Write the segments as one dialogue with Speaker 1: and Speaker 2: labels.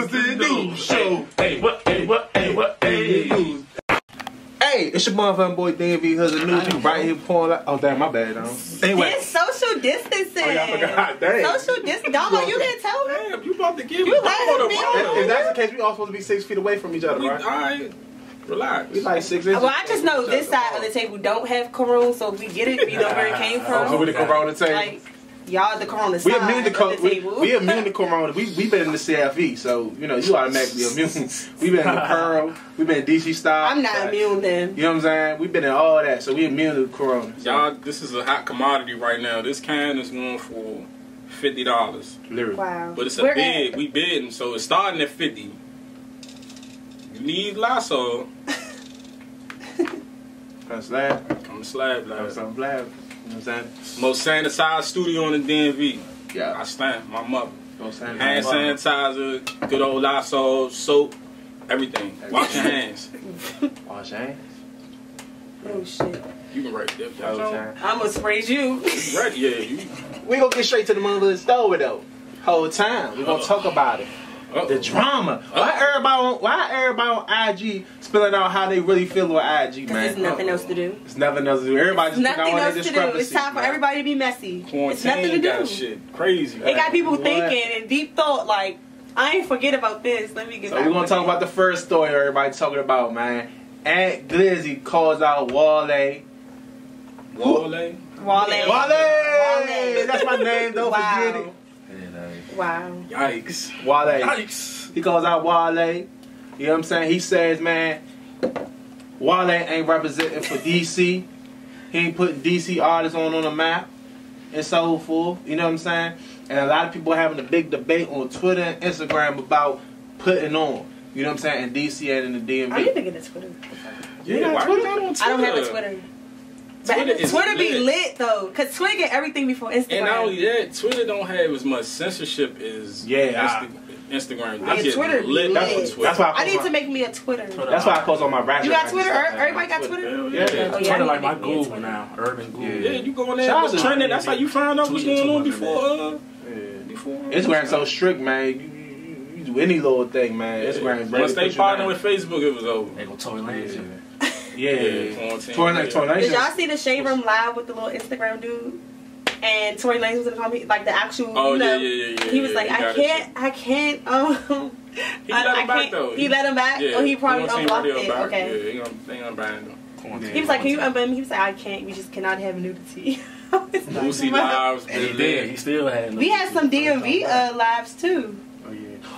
Speaker 1: Newz show.
Speaker 2: Hey, what?
Speaker 1: Hey, it's your motherfucking boy DMV Hoodz and Newz. You right here pouring like, oh damn, my bad, anyway.
Speaker 3: It's social distancing.
Speaker 1: Oh, yeah, I forgot. Dang.
Speaker 3: Social distancing. Domo, you didn't tell me.
Speaker 2: Damn, you about to give me
Speaker 3: You laughing me
Speaker 1: If that's the case, we all supposed to be 6 feet away from each other, right?
Speaker 2: Alright, relax.
Speaker 1: We like 6 inches.
Speaker 3: Well, I just know this side of the table don't have corona, so we get it. We know where it came from.
Speaker 1: So we the corona table.
Speaker 3: Like, y'all the corona
Speaker 1: We
Speaker 3: side
Speaker 1: immune to
Speaker 3: of the table.
Speaker 1: we immune to corona. We been in the CFE, so you know you automatically immune. We been in the Pearl. We been in DC style.
Speaker 3: I'm not immune then.
Speaker 1: You know what I'm saying? We been in all that, so we immune to corona. So.
Speaker 2: Y'all, this is a hot commodity right now. This can is going for $50.
Speaker 1: Literally.
Speaker 3: Wow.
Speaker 2: But it's a
Speaker 3: We're
Speaker 2: bid.
Speaker 3: at-
Speaker 2: We bidding, so it's starting at 50. You need Lasso.
Speaker 1: Come slab.
Speaker 2: Come to Slab
Speaker 1: Come
Speaker 2: Lab.
Speaker 1: some blab. You know what I'm saying?
Speaker 2: Most sanitized studio in the DMV.
Speaker 1: Yeah.
Speaker 2: I stand. My mother.
Speaker 1: Don't say
Speaker 2: Hand sanitizer, good old Lysol, soap, everything. Wash your hands.
Speaker 1: Wash your hands.
Speaker 3: Oh shit.
Speaker 2: You can write that.
Speaker 1: All the
Speaker 2: You
Speaker 1: time.
Speaker 3: I'm gonna sprays you.
Speaker 2: ready? Yeah, you.
Speaker 1: We gonna get straight to the motherfucking story though. Whole time we gonna talk about it. The drama. Why everybody on IG spilling out how they really feel on IG, man?
Speaker 3: There's nothing else to do.
Speaker 1: It's nothing else to do. Everybody just putting
Speaker 3: Nothing
Speaker 1: out all
Speaker 3: else
Speaker 1: their
Speaker 3: to do.
Speaker 1: discrepancies.
Speaker 3: It's time for
Speaker 1: man.
Speaker 3: everybody to be messy. It's nothing to
Speaker 2: Quarantine got
Speaker 3: do.
Speaker 2: shit crazy.
Speaker 3: It got people
Speaker 1: What?
Speaker 3: thinking and deep thought like, I ain't forget about this. Let me get
Speaker 1: So
Speaker 3: back
Speaker 1: we're gonna
Speaker 3: on
Speaker 1: talk
Speaker 3: it.
Speaker 1: about the first story everybody talking about, man. Aunt Glizzy calls out Wale.
Speaker 2: Wale.
Speaker 3: Wale.
Speaker 1: Wale! That's my name, don't
Speaker 3: Wow.
Speaker 1: forget it.
Speaker 3: Wow.
Speaker 2: Yikes.
Speaker 1: Wale.
Speaker 2: Yikes.
Speaker 1: He calls out Wale. You know what I'm saying? He says, man, Wale ain't representing for DC. He ain't putting DC artists on the map and so forth. You know what I'm saying? And a lot of people are having a big debate on Twitter and Instagram about putting on. You know what I'm saying? In DC and in the DMV.
Speaker 3: I need to get a Twitter.
Speaker 2: Yeah, why you not on Twitter?
Speaker 3: I don't have a Twitter. But Twitter be lit though, cause Twitter get everything before Instagram.
Speaker 2: And not only that, Twitter don't have as much censorship as Instagram.
Speaker 3: Yeah,
Speaker 2: They get
Speaker 3: Twitter be
Speaker 2: lit.
Speaker 3: lit.
Speaker 1: That's why
Speaker 3: I need to make me a Twitter.
Speaker 1: That's why I post on my rap.
Speaker 3: You got Twitter? Everybody got Twitter?
Speaker 2: Hell
Speaker 1: Yeah.
Speaker 2: yeah.
Speaker 3: Oh, yeah,
Speaker 4: Twitter
Speaker 3: I
Speaker 4: like
Speaker 3: need
Speaker 4: my
Speaker 3: to make me a
Speaker 4: Google
Speaker 3: Twitter.
Speaker 4: now, urban Google.
Speaker 2: Yeah, you go in there,
Speaker 1: Shout out
Speaker 2: what's
Speaker 1: to-
Speaker 2: trending. That's how you find out what's
Speaker 4: Tweet
Speaker 2: going on
Speaker 4: 200
Speaker 2: before.
Speaker 1: Instagram's so strict, man. You do any little thing, man. Instagram.
Speaker 2: Once they partner with Facebook, it was over.
Speaker 4: They go Tory Lanez.
Speaker 1: Yeah.
Speaker 2: Quarantine.
Speaker 3: Did y'all see the Shade Room live with the little Instagram dude? And Tory Lanez was in the comment, like the actual.
Speaker 2: Oh,
Speaker 3: you know,
Speaker 2: yeah.
Speaker 3: He was like,
Speaker 2: He
Speaker 3: I
Speaker 2: got
Speaker 3: can't.
Speaker 2: He let him back though.
Speaker 3: He let him back.
Speaker 2: Yeah,
Speaker 3: Oh, he probably
Speaker 2: Quarantine
Speaker 3: unblocked
Speaker 2: Radio
Speaker 3: it.
Speaker 2: back.
Speaker 3: Okay.
Speaker 2: Yeah, they gonna ban him.
Speaker 3: He was like, can you unban me? He was like, I can't. We just cannot have nudity. I was like,
Speaker 2: Lucy
Speaker 3: what?
Speaker 2: Lives.
Speaker 4: And he did. He still had.
Speaker 3: We had some DMV lives too.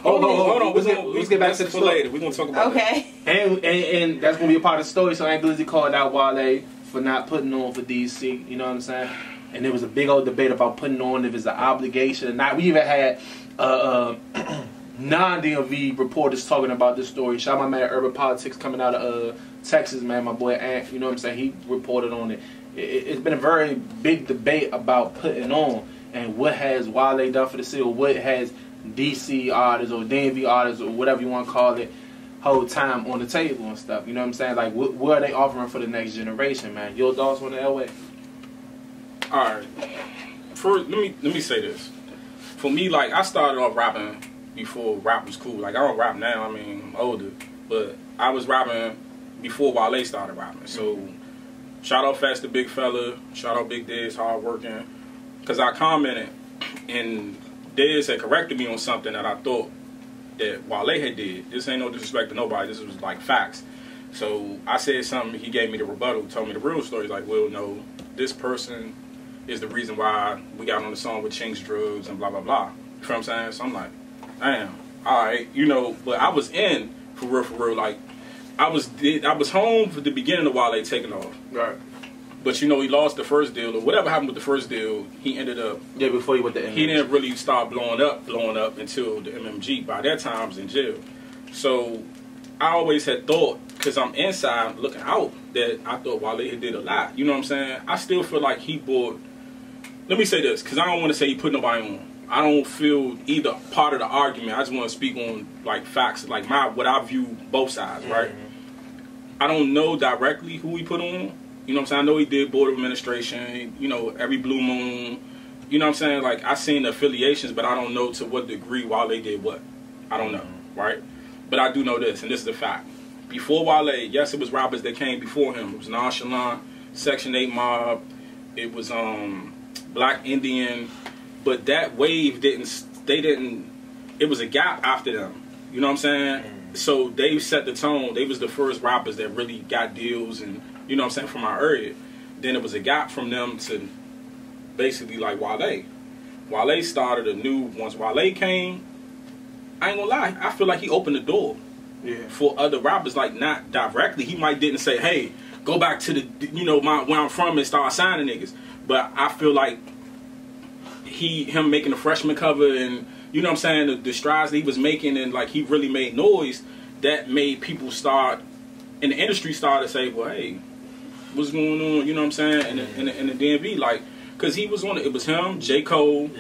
Speaker 2: Hold on.
Speaker 1: Let's get back to the story.
Speaker 2: later. We're gonna talk about
Speaker 3: Okay.
Speaker 1: And that's gonna be a part of the story. So Aunt Glizzy called out Wale for not putting on for DC. You know what I'm saying? And there was a big old debate about putting on if it's an obligation or not. We even had non-DMV reporters talking about this story. Shout out my man Urban Politics coming out of Texas, man. My boy Ant. You know what I'm saying? He reported on it. It's been a very big debate about putting on and what has Wale done for the city, or what has DC artists or DMV artists or whatever you want to call it whole time on the table and stuff. You know what I'm saying? Like, what are they offering for the next generation, man? Your thoughts on the Elway?
Speaker 2: All right. First, let me say this. For me, like, I started off rapping before rap was cool. Like, I don't rap now. I mean, I'm older, but I was rapping before Wale started rapping. So, shout out Fast the Big Fella. Shout out Big Dez, hard working. Because I commented, and Dez had corrected me on something that I thought that Wale had did. This ain't no disrespect to nobody. This was like facts. So I said something. He gave me the rebuttal. Told me the real story. He's like, well, no, this person is the reason why we got on the song with Chinks Drugs and blah blah blah. You know what I'm saying? So I'm like, damn, all right, you know. But I was in for real. Like I was home for the beginning of Wale taking off.
Speaker 1: Right.
Speaker 2: But you know, he lost the first deal, or whatever happened with the first deal. He ended up.
Speaker 1: Yeah, before he went to MMG.
Speaker 2: He didn't really start blowing up until the MMG. By that time, I was in jail. So I always had thought, because I'm inside looking out, that I thought Wale had did a lot. You know what I'm saying? I still feel like he bought. Let me say this, because I don't want to say he put nobody on. I don't feel either part of the argument. I just want to speak on like facts, like what I view both sides, right? I don't know directly who he put on. You know what I'm saying? I know he did Board of Administration, you know, every blue moon. You know what I'm saying? Like, I seen the affiliations, but I don't know to what degree Wale did what. I don't know, right? But I do know this, and this is the fact. Before Wale, yes, it was rappers that came before him. It was Nonchalant, Section 8 Mob, it was Black Indian, but that wave it was a gap after them. You know what I'm saying? So they set the tone. They was the first rappers that really got deals and, you know what I'm saying, from our area. Then it was a gap from them to basically like Wale. Wale started a new, once Wale came, I ain't gonna lie, I feel like he opened the door for other rappers, like not directly. He might didn't say, hey, go back to the, you know, where I'm from and start signing niggas. But I feel like him making the freshman cover and, you know what I'm saying, the strides that he was making, and like he really made noise, that made people start, in the industry start to say, well, hey, what's going on, you know what I'm saying, in the DMV, like, because he was on it. It was him, J. Cole,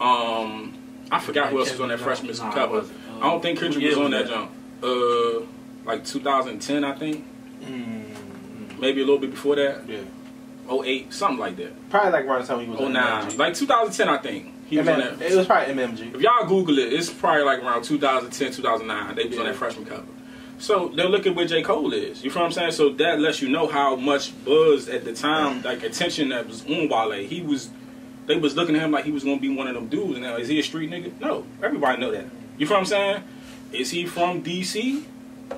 Speaker 2: I forgot who else was on that freshman cover. I don't think Kendrick was on that jump. Like 2010, I think. Maybe a little bit before that. Yeah. 08, something like that.
Speaker 1: Probably like around the time he was on
Speaker 2: 09. Like 2010, I think. He was on that.
Speaker 1: It was probably MMG.
Speaker 2: If y'all Google it, it's probably like around 2010, 2009. They was on that freshman cover. So they're looking where J. Cole is. You feel what I'm saying? So that lets you know how much buzz at the time, like attention that was on Wale. They was looking at him like he was gonna be one of them dudes. Now, is he a street nigga? No. Everybody know that. You feel what I'm saying? Is he from DC?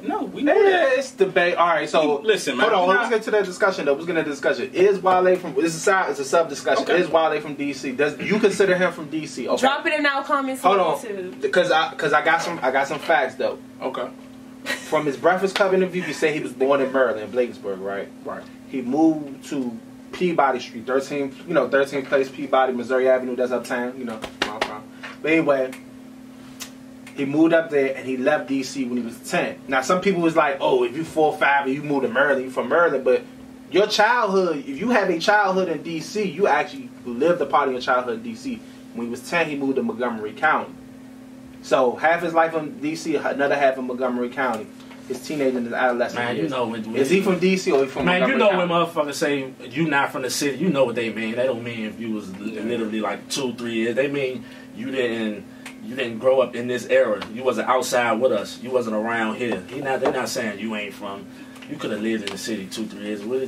Speaker 2: No, we know that. It's
Speaker 1: debate. All right, so
Speaker 2: listen, man.
Speaker 1: Hold on, let's get to that discussion though. Let's get to that discussion. Is Wale from? It's a sub discussion. Okay. Is Wale from DC? Does you consider him from DC? Okay.
Speaker 3: Drop it in our comments.
Speaker 1: Hold on, because I got some facts though.
Speaker 2: Okay.
Speaker 1: From his Breakfast Club interview, he said he was born in Maryland, Bladensburg, right?
Speaker 2: Right.
Speaker 1: He moved to Peabody Street, 13th place, Peabody, Missouri Avenue. That's uptown, you know, where I'm from. But anyway, he moved up there and he left DC when he was 10. Now, some people was like, oh, if you 4 or 5 and you moved to Maryland, you from Maryland. But your childhood, if you have a childhood in DC, you actually lived a part of your childhood in DC. When he was 10, he moved to Montgomery County. So half his life in DC, another half in Montgomery County. His teenage and his adolescent
Speaker 4: man,
Speaker 1: years.
Speaker 4: You know
Speaker 1: is he from DC or he from Montgomery
Speaker 4: County?
Speaker 1: Man,
Speaker 4: you know when motherfuckers say you not from the city, you know what they mean. They don't mean if you was literally like 2, 3 years. They mean you didn't grow up in this era. You wasn't outside with us. You wasn't around here. They're not saying you ain't from. You could have lived in the city 2, 3 years. Where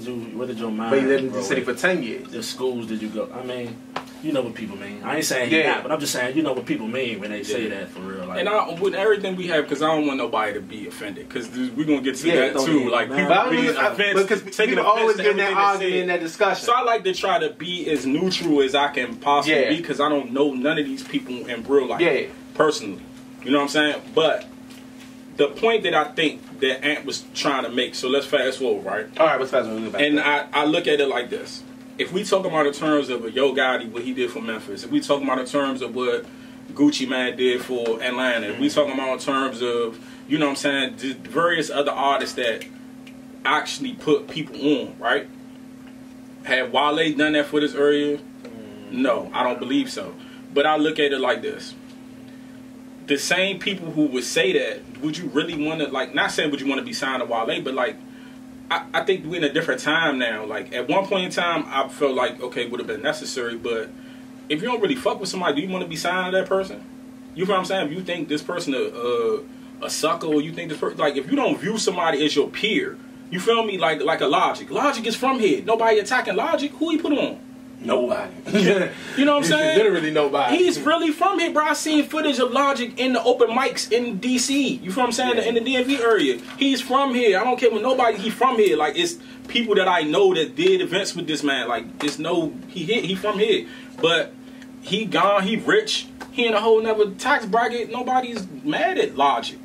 Speaker 4: did your mind?
Speaker 1: But you lived in the city for 10 years.
Speaker 4: The schools did you go? I mean, you know what people mean. I ain't saying he not, but I'm just saying you know what people mean when they say that for real. Like,
Speaker 2: and with everything we have, because I don't want nobody to be offended, because we're gonna get to that too. Like people being offended,
Speaker 1: because people always get in that argument, in that discussion.
Speaker 2: So I like to try to be as neutral as I can possibly be, because I don't know none of these people in real life personally. You know what I'm saying? But the point that I think that Ant was trying to make. So let's fast forward, right?
Speaker 1: All right, let's fast forward.
Speaker 2: And I look at it like this. If we talk about in terms of a Yo Gotti, what he did for Memphis, if we talk about in terms of what Gucci Mane did for Atlanta, if we talking about in terms of, you know what I'm saying, the various other artists that actually put people on, right? Have Wale done that for this area? No, I don't believe so. But I look at it like this. The same people who would say that, would you really want to, like, not saying would you want to be signed to Wale, but like, I think we're in a different time now. Like, at one point in time, I felt like, okay, it would have been necessary, but if you don't really fuck with somebody, do you want to be signed to that person? You know what I'm saying? If you think this person a sucker, or you think this person, like, if you don't view somebody as your peer, you feel me? Like a Logic. Logic is from here. Nobody attacking Logic. Who he put on?
Speaker 1: Nobody.
Speaker 2: You know what I'm saying?
Speaker 1: Literally nobody.
Speaker 2: He's really from here, bro. I seen footage of Logic in the open mics in DC. You feel what I'm saying? In the DMV area. He's from here. I don't care with nobody. He's from here. Like, it's people that I know that did events with this man. Like, there's no, he from here. But he gone. He rich. He in a whole nother tax bracket. Nobody's mad at Logic.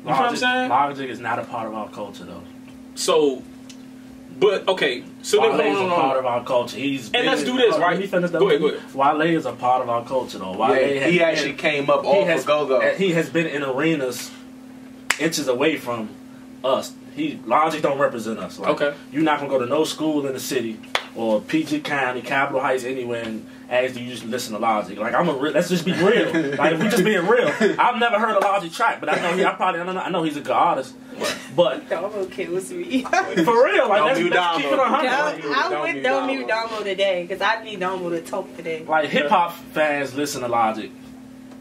Speaker 2: You know what I'm saying?
Speaker 4: Logic is not a part of our culture, though.
Speaker 2: So, but okay, so
Speaker 4: Wale is a part of our culture. And
Speaker 2: let's do this, right? Go ahead.
Speaker 4: Wale is a part of our culture, though. Wale
Speaker 1: he actually came up off of Go-Go.
Speaker 4: He has been in arenas inches away from us. Logic don't represent us. Like,
Speaker 2: okay.
Speaker 4: You're not gonna go to no school in the city or PG County, Capitol Heights, anywhere, and ask you just listen to Logic. Like, let's just be real. Like, if we just being real, I've never heard a Logic track, but I know he's a good artist. But
Speaker 3: Damo kills me.
Speaker 4: For real, like, let's keep it 100.
Speaker 3: I'm with Don't Mute Damo today, because I need Damo to talk today.
Speaker 4: Like, hip hop fans listen to Logic,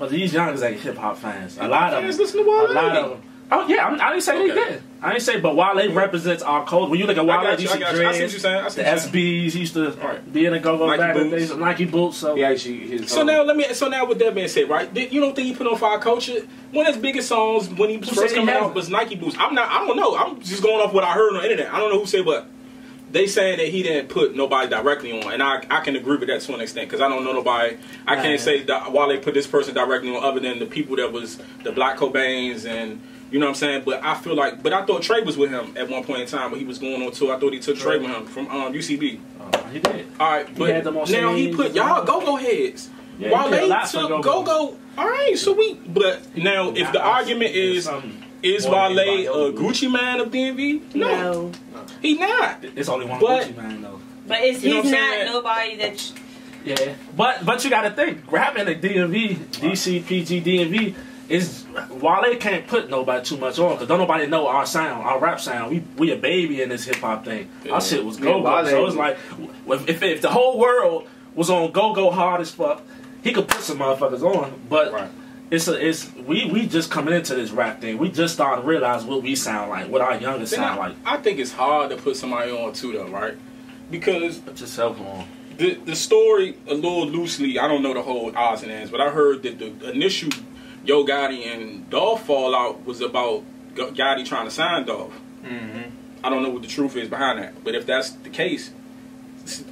Speaker 4: But these youngers ain't hip hop fans. A lot of them.
Speaker 2: Listen to Wale.
Speaker 4: A lot of them. Oh yeah, I didn't say they did. I didn't say, but Wale represents our culture. When you look at Wale, you see dreads,
Speaker 2: I see what you're saying.
Speaker 4: the SBs. He used to be in the go-go back in the days of Nike boots. So
Speaker 2: So now with that being said, right? You don't think he put on for our culture? One of his biggest songs when he was first coming out was Nike boots. I don't know. I'm just going off what I heard on the internet. I don't know who said what. They saying that he didn't put nobody directly on, and I can agree with that to an extent because I don't know nobody. I can't say that Wale put this person directly on other than the people that was the Black Cobains and. You know what I'm saying? But I feel like, I thought Trey was with him at one point in time when he was going on tour. I thought he took Trey with him from UCB.
Speaker 4: He did.
Speaker 2: All right, but now he put y'all go-go heads. While they took go-go. All right, so but now if the argument is Wale a Gucci man of DMV? No. He not.
Speaker 4: It's only one Gucci man though.
Speaker 3: But he's not nobody that.
Speaker 4: Yeah, but you got to think, rapping at DMV, DC, PG, DMV. Wale can't put nobody too much on because don't nobody know our sound, our rap sound. We a baby in this hip hop thing. Our shit was go-go. So it's like if the whole world was on go-go hard as fuck, he could put some motherfuckers on. But we just coming into this rap thing. We just starting to realize what we sound like, what our youngest sound like.
Speaker 2: I think it's hard to put somebody on too though, right? Because
Speaker 4: put yourself on.
Speaker 2: The story a little loosely, I don't know the whole odds and ends, but I heard that the initial Yo Gotti and Dolph fallout was about Gotti trying to sign Dolph. I don't know what the truth is behind that, but if that's the case,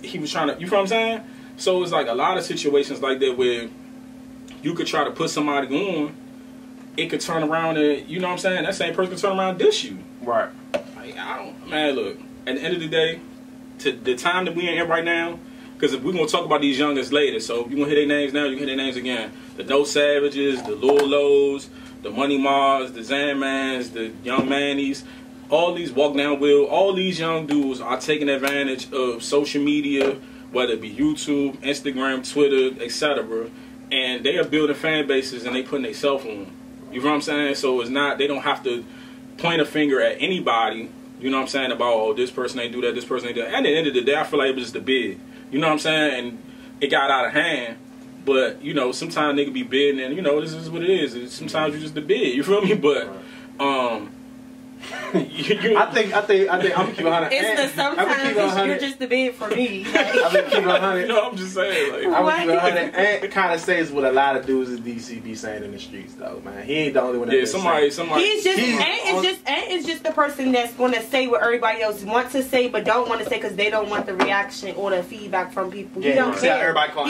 Speaker 2: he was trying to. You know what I'm saying? So it's like a lot of situations like that where you could try to put somebody on, it could turn around and you know what I'm saying. That same person could turn around and diss you.
Speaker 1: Right.
Speaker 2: Like, man. Look, at the end of the day, to the time that we in right now. Because we're going to talk about these youngest later, so if you want to hear their names now, you can hear their names again. The No Savages, the Lil Lows, the Money Mars, the Zanmans, the Young Mannies, all these Walk Down Will, all these young dudes are taking advantage of social media, whether it be YouTube, Instagram, Twitter, etc. And they are building fan bases and they putting their self on. You know what I'm saying? So it's not, they don't have to point a finger at anybody, you know what I'm saying, about, oh, this person ain't do that, this person ain't do that. At the end of the day, I feel like it was just a bid. You know what I'm saying? And it got out of hand. But, you know, sometimes they could be bidding and, you know, this is what it is. Sometimes you just the bid. You feel me? But,
Speaker 1: I think I'm gonna keep 100.
Speaker 3: It's the sometimes you're just the bid for me.
Speaker 1: I'm gonna keep 100.
Speaker 2: No, I'm just saying. Like,
Speaker 1: I'm gonna keep 100. And kind of says what a lot of dudes in DC be saying in the streets, though, man. He ain't the only one. That
Speaker 2: somebody.
Speaker 3: He's just the person that's gonna say what everybody else wants to say, but don't want to say because they don't want the reaction or the feedback from people. He don't care.
Speaker 1: Everybody call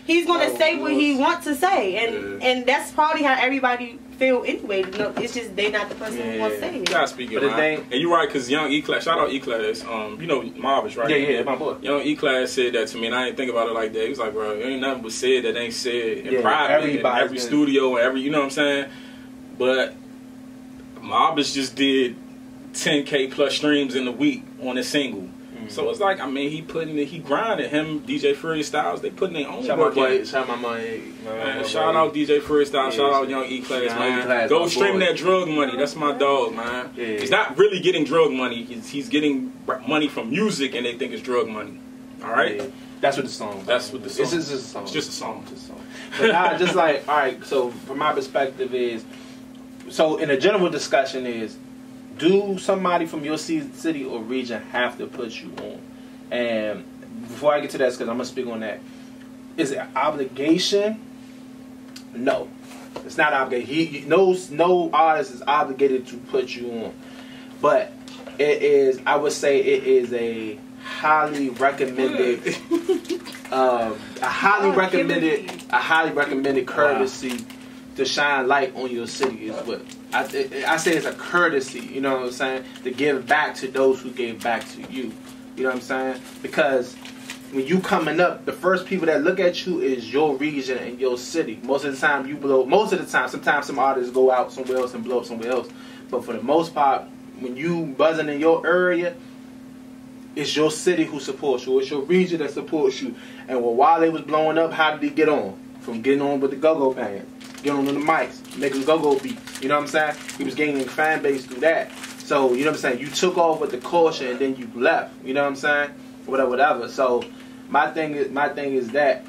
Speaker 3: he's gonna say what he wants to say, and that's probably how everybody feel anyway. No, it's just they not the person who wants to say it.
Speaker 2: You gotta speak your mind. And you're right, because young E-Class, shout out E-Class, you know Marvis, right?
Speaker 1: Yeah, my boy.
Speaker 2: Young E-Class said that to me, and I didn't think about it like that. He was like, bro, there ain't nothing but said that ain't said in private, in every studio, and you know what I'm saying? But Marvis just did 10K plus streams in a week on a single. So it's like, I mean, he grinded. Him, DJ Fury Styles, they putting their own work in.
Speaker 1: Shout
Speaker 2: out DJ Fury Styles, shout out Young E-Class, man. Go stream that drug money. That's my dog, man. Yeah. He's not really getting drug money. He's getting money from music, and they think it's drug money. All right?
Speaker 1: Yeah. That's what the song.
Speaker 2: That's what the song.
Speaker 1: It's just a song.
Speaker 2: It's just a song.
Speaker 1: But now, just like, all right, so from my perspective is, so in a general discussion is, do somebody from your city or region have to put you on? And before I get to that, because I'm going to speak on that, is it an obligation? No. It's not obligated. No artist is obligated to put you on. But it is, I would say it is a highly recommended, a highly recommended courtesy to shine light on your city is what I say it's a courtesy, you know what I'm saying, to give back to those who gave back to you. You know what I'm saying? Because when you coming up, the first people that look at you is your region and your city. Most of the time you blow. Most of the time, sometimes some artists go out somewhere else and blow up somewhere else. But for the most part, when you buzzing in your area, it's your city who supports you. It's your region that supports you. And when Wale was blowing up, how did he get on? From getting on with the go-go band, getting on the mics, making go-go beat. You know what I'm saying? He was gaining fan base through that. So, you know what I'm saying? You took off with the caution and then you left. You know what I'm saying? Whatever. So, my thing is that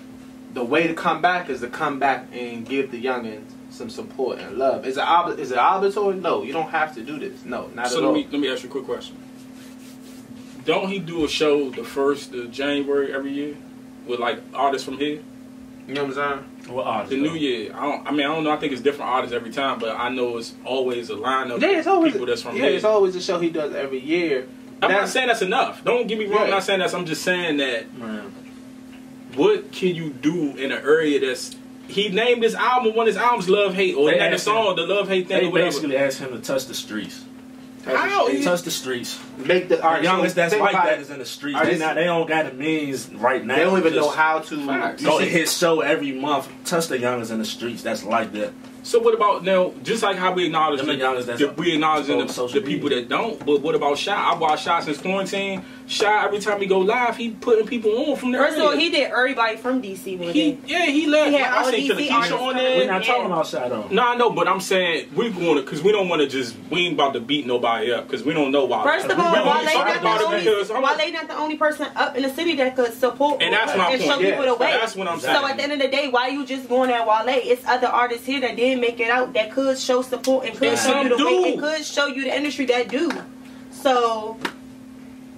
Speaker 1: the way to come back is to come back and give the youngins some support and love. Is it obligatory? No, you don't have to do this. No, not at all.
Speaker 2: Let me ask you a quick question. Don't he do a show the 1st of January every year with like artists from here?
Speaker 1: You know what I'm saying?
Speaker 4: What artists?
Speaker 2: The New Year. I don't know. I think it's different artists every time, but I know it's always a lineup
Speaker 1: it's
Speaker 2: of
Speaker 1: always
Speaker 2: people that's from here.
Speaker 1: it's always a show he does every year.
Speaker 2: I'm not saying that's enough. Don't get me wrong. I'm not saying that. I'm just saying that.
Speaker 4: Man.
Speaker 2: What can you do in an area that's... He named his album, one of his albums, Love Hate, or the song, the Love Hate thing,
Speaker 4: They
Speaker 2: or whatever.
Speaker 4: basically asked him to touch the streets.
Speaker 2: How?
Speaker 4: Touch the streets.
Speaker 1: Make the
Speaker 4: youngest that's like that is in the streets. They don't got the means right now.
Speaker 1: They don't even know how to
Speaker 4: go to his show every month. Touch the youngest in the streets. That's like that.
Speaker 2: So what about now? Just like how we acknowledge we acknowledge the people that don't. But what about Shy? I watched Shy since quarantine. Shy, every time he go live, he putting people on from there.
Speaker 3: First of all, he did everybody from DC.
Speaker 2: He left.
Speaker 3: He had
Speaker 2: I
Speaker 3: all
Speaker 2: seen Killer
Speaker 3: DC
Speaker 2: Keisha on there.
Speaker 4: We're not talking about Shy though.
Speaker 2: No, I know, but I'm saying we're going to, because we don't want to just, we ain't about to beat nobody up because we don't know why.
Speaker 3: First of all, Wale not the only person up in the city that could support
Speaker 2: and that's my point.
Speaker 3: Show people the way.
Speaker 2: That's what I'm saying.
Speaker 3: So at the end of the day, why you just going at Wale? It's other artists here that didn't make it out that could show support and could show you the way and could show you the industry that do. So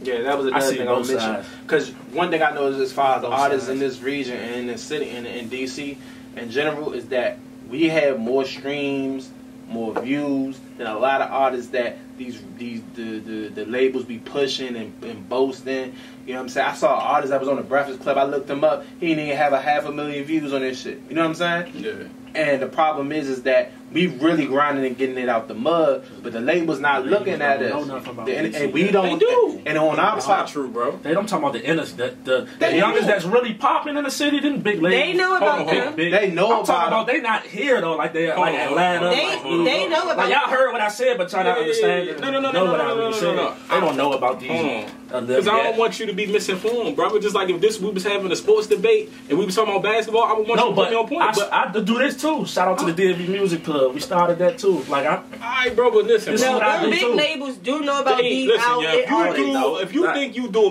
Speaker 1: yeah, that was another thing I was mentioning. Because one thing I know is as far as artists in this region and in the city and in DC in general is that we have more streams, more views than a lot of artists that the labels be pushing and boasting. You know what I'm saying? I saw an artist that was on the Breakfast Club. I looked him up. He didn't even have 500,000 views on this shit. You know what I'm saying?
Speaker 2: Yeah.
Speaker 1: And the problem is that we really grinding and getting it out the mud, but the label's not looking at us. And we don't.
Speaker 2: They do.
Speaker 1: And on our
Speaker 2: That's not true, bro.
Speaker 4: They don't talk about the inner, the youngest that's really popping in the city. Them big labels.
Speaker 3: They know about them.
Speaker 1: They know
Speaker 4: about. They not here though, like they like Atlanta.
Speaker 3: They know about.
Speaker 4: Like y'all heard what I said, but trying to understand.
Speaker 2: No.
Speaker 4: They don't know about these.
Speaker 2: Because I don't want you to be misinformed, brother. Just like if we was having a sports debate and we was talking about basketball, I would want you to put me on point.
Speaker 4: I do this too. Shout out to the DMV Music Club. We started that too. Like alright,
Speaker 2: bro, but listen.
Speaker 3: No, big labels do know about these.
Speaker 2: If you think you do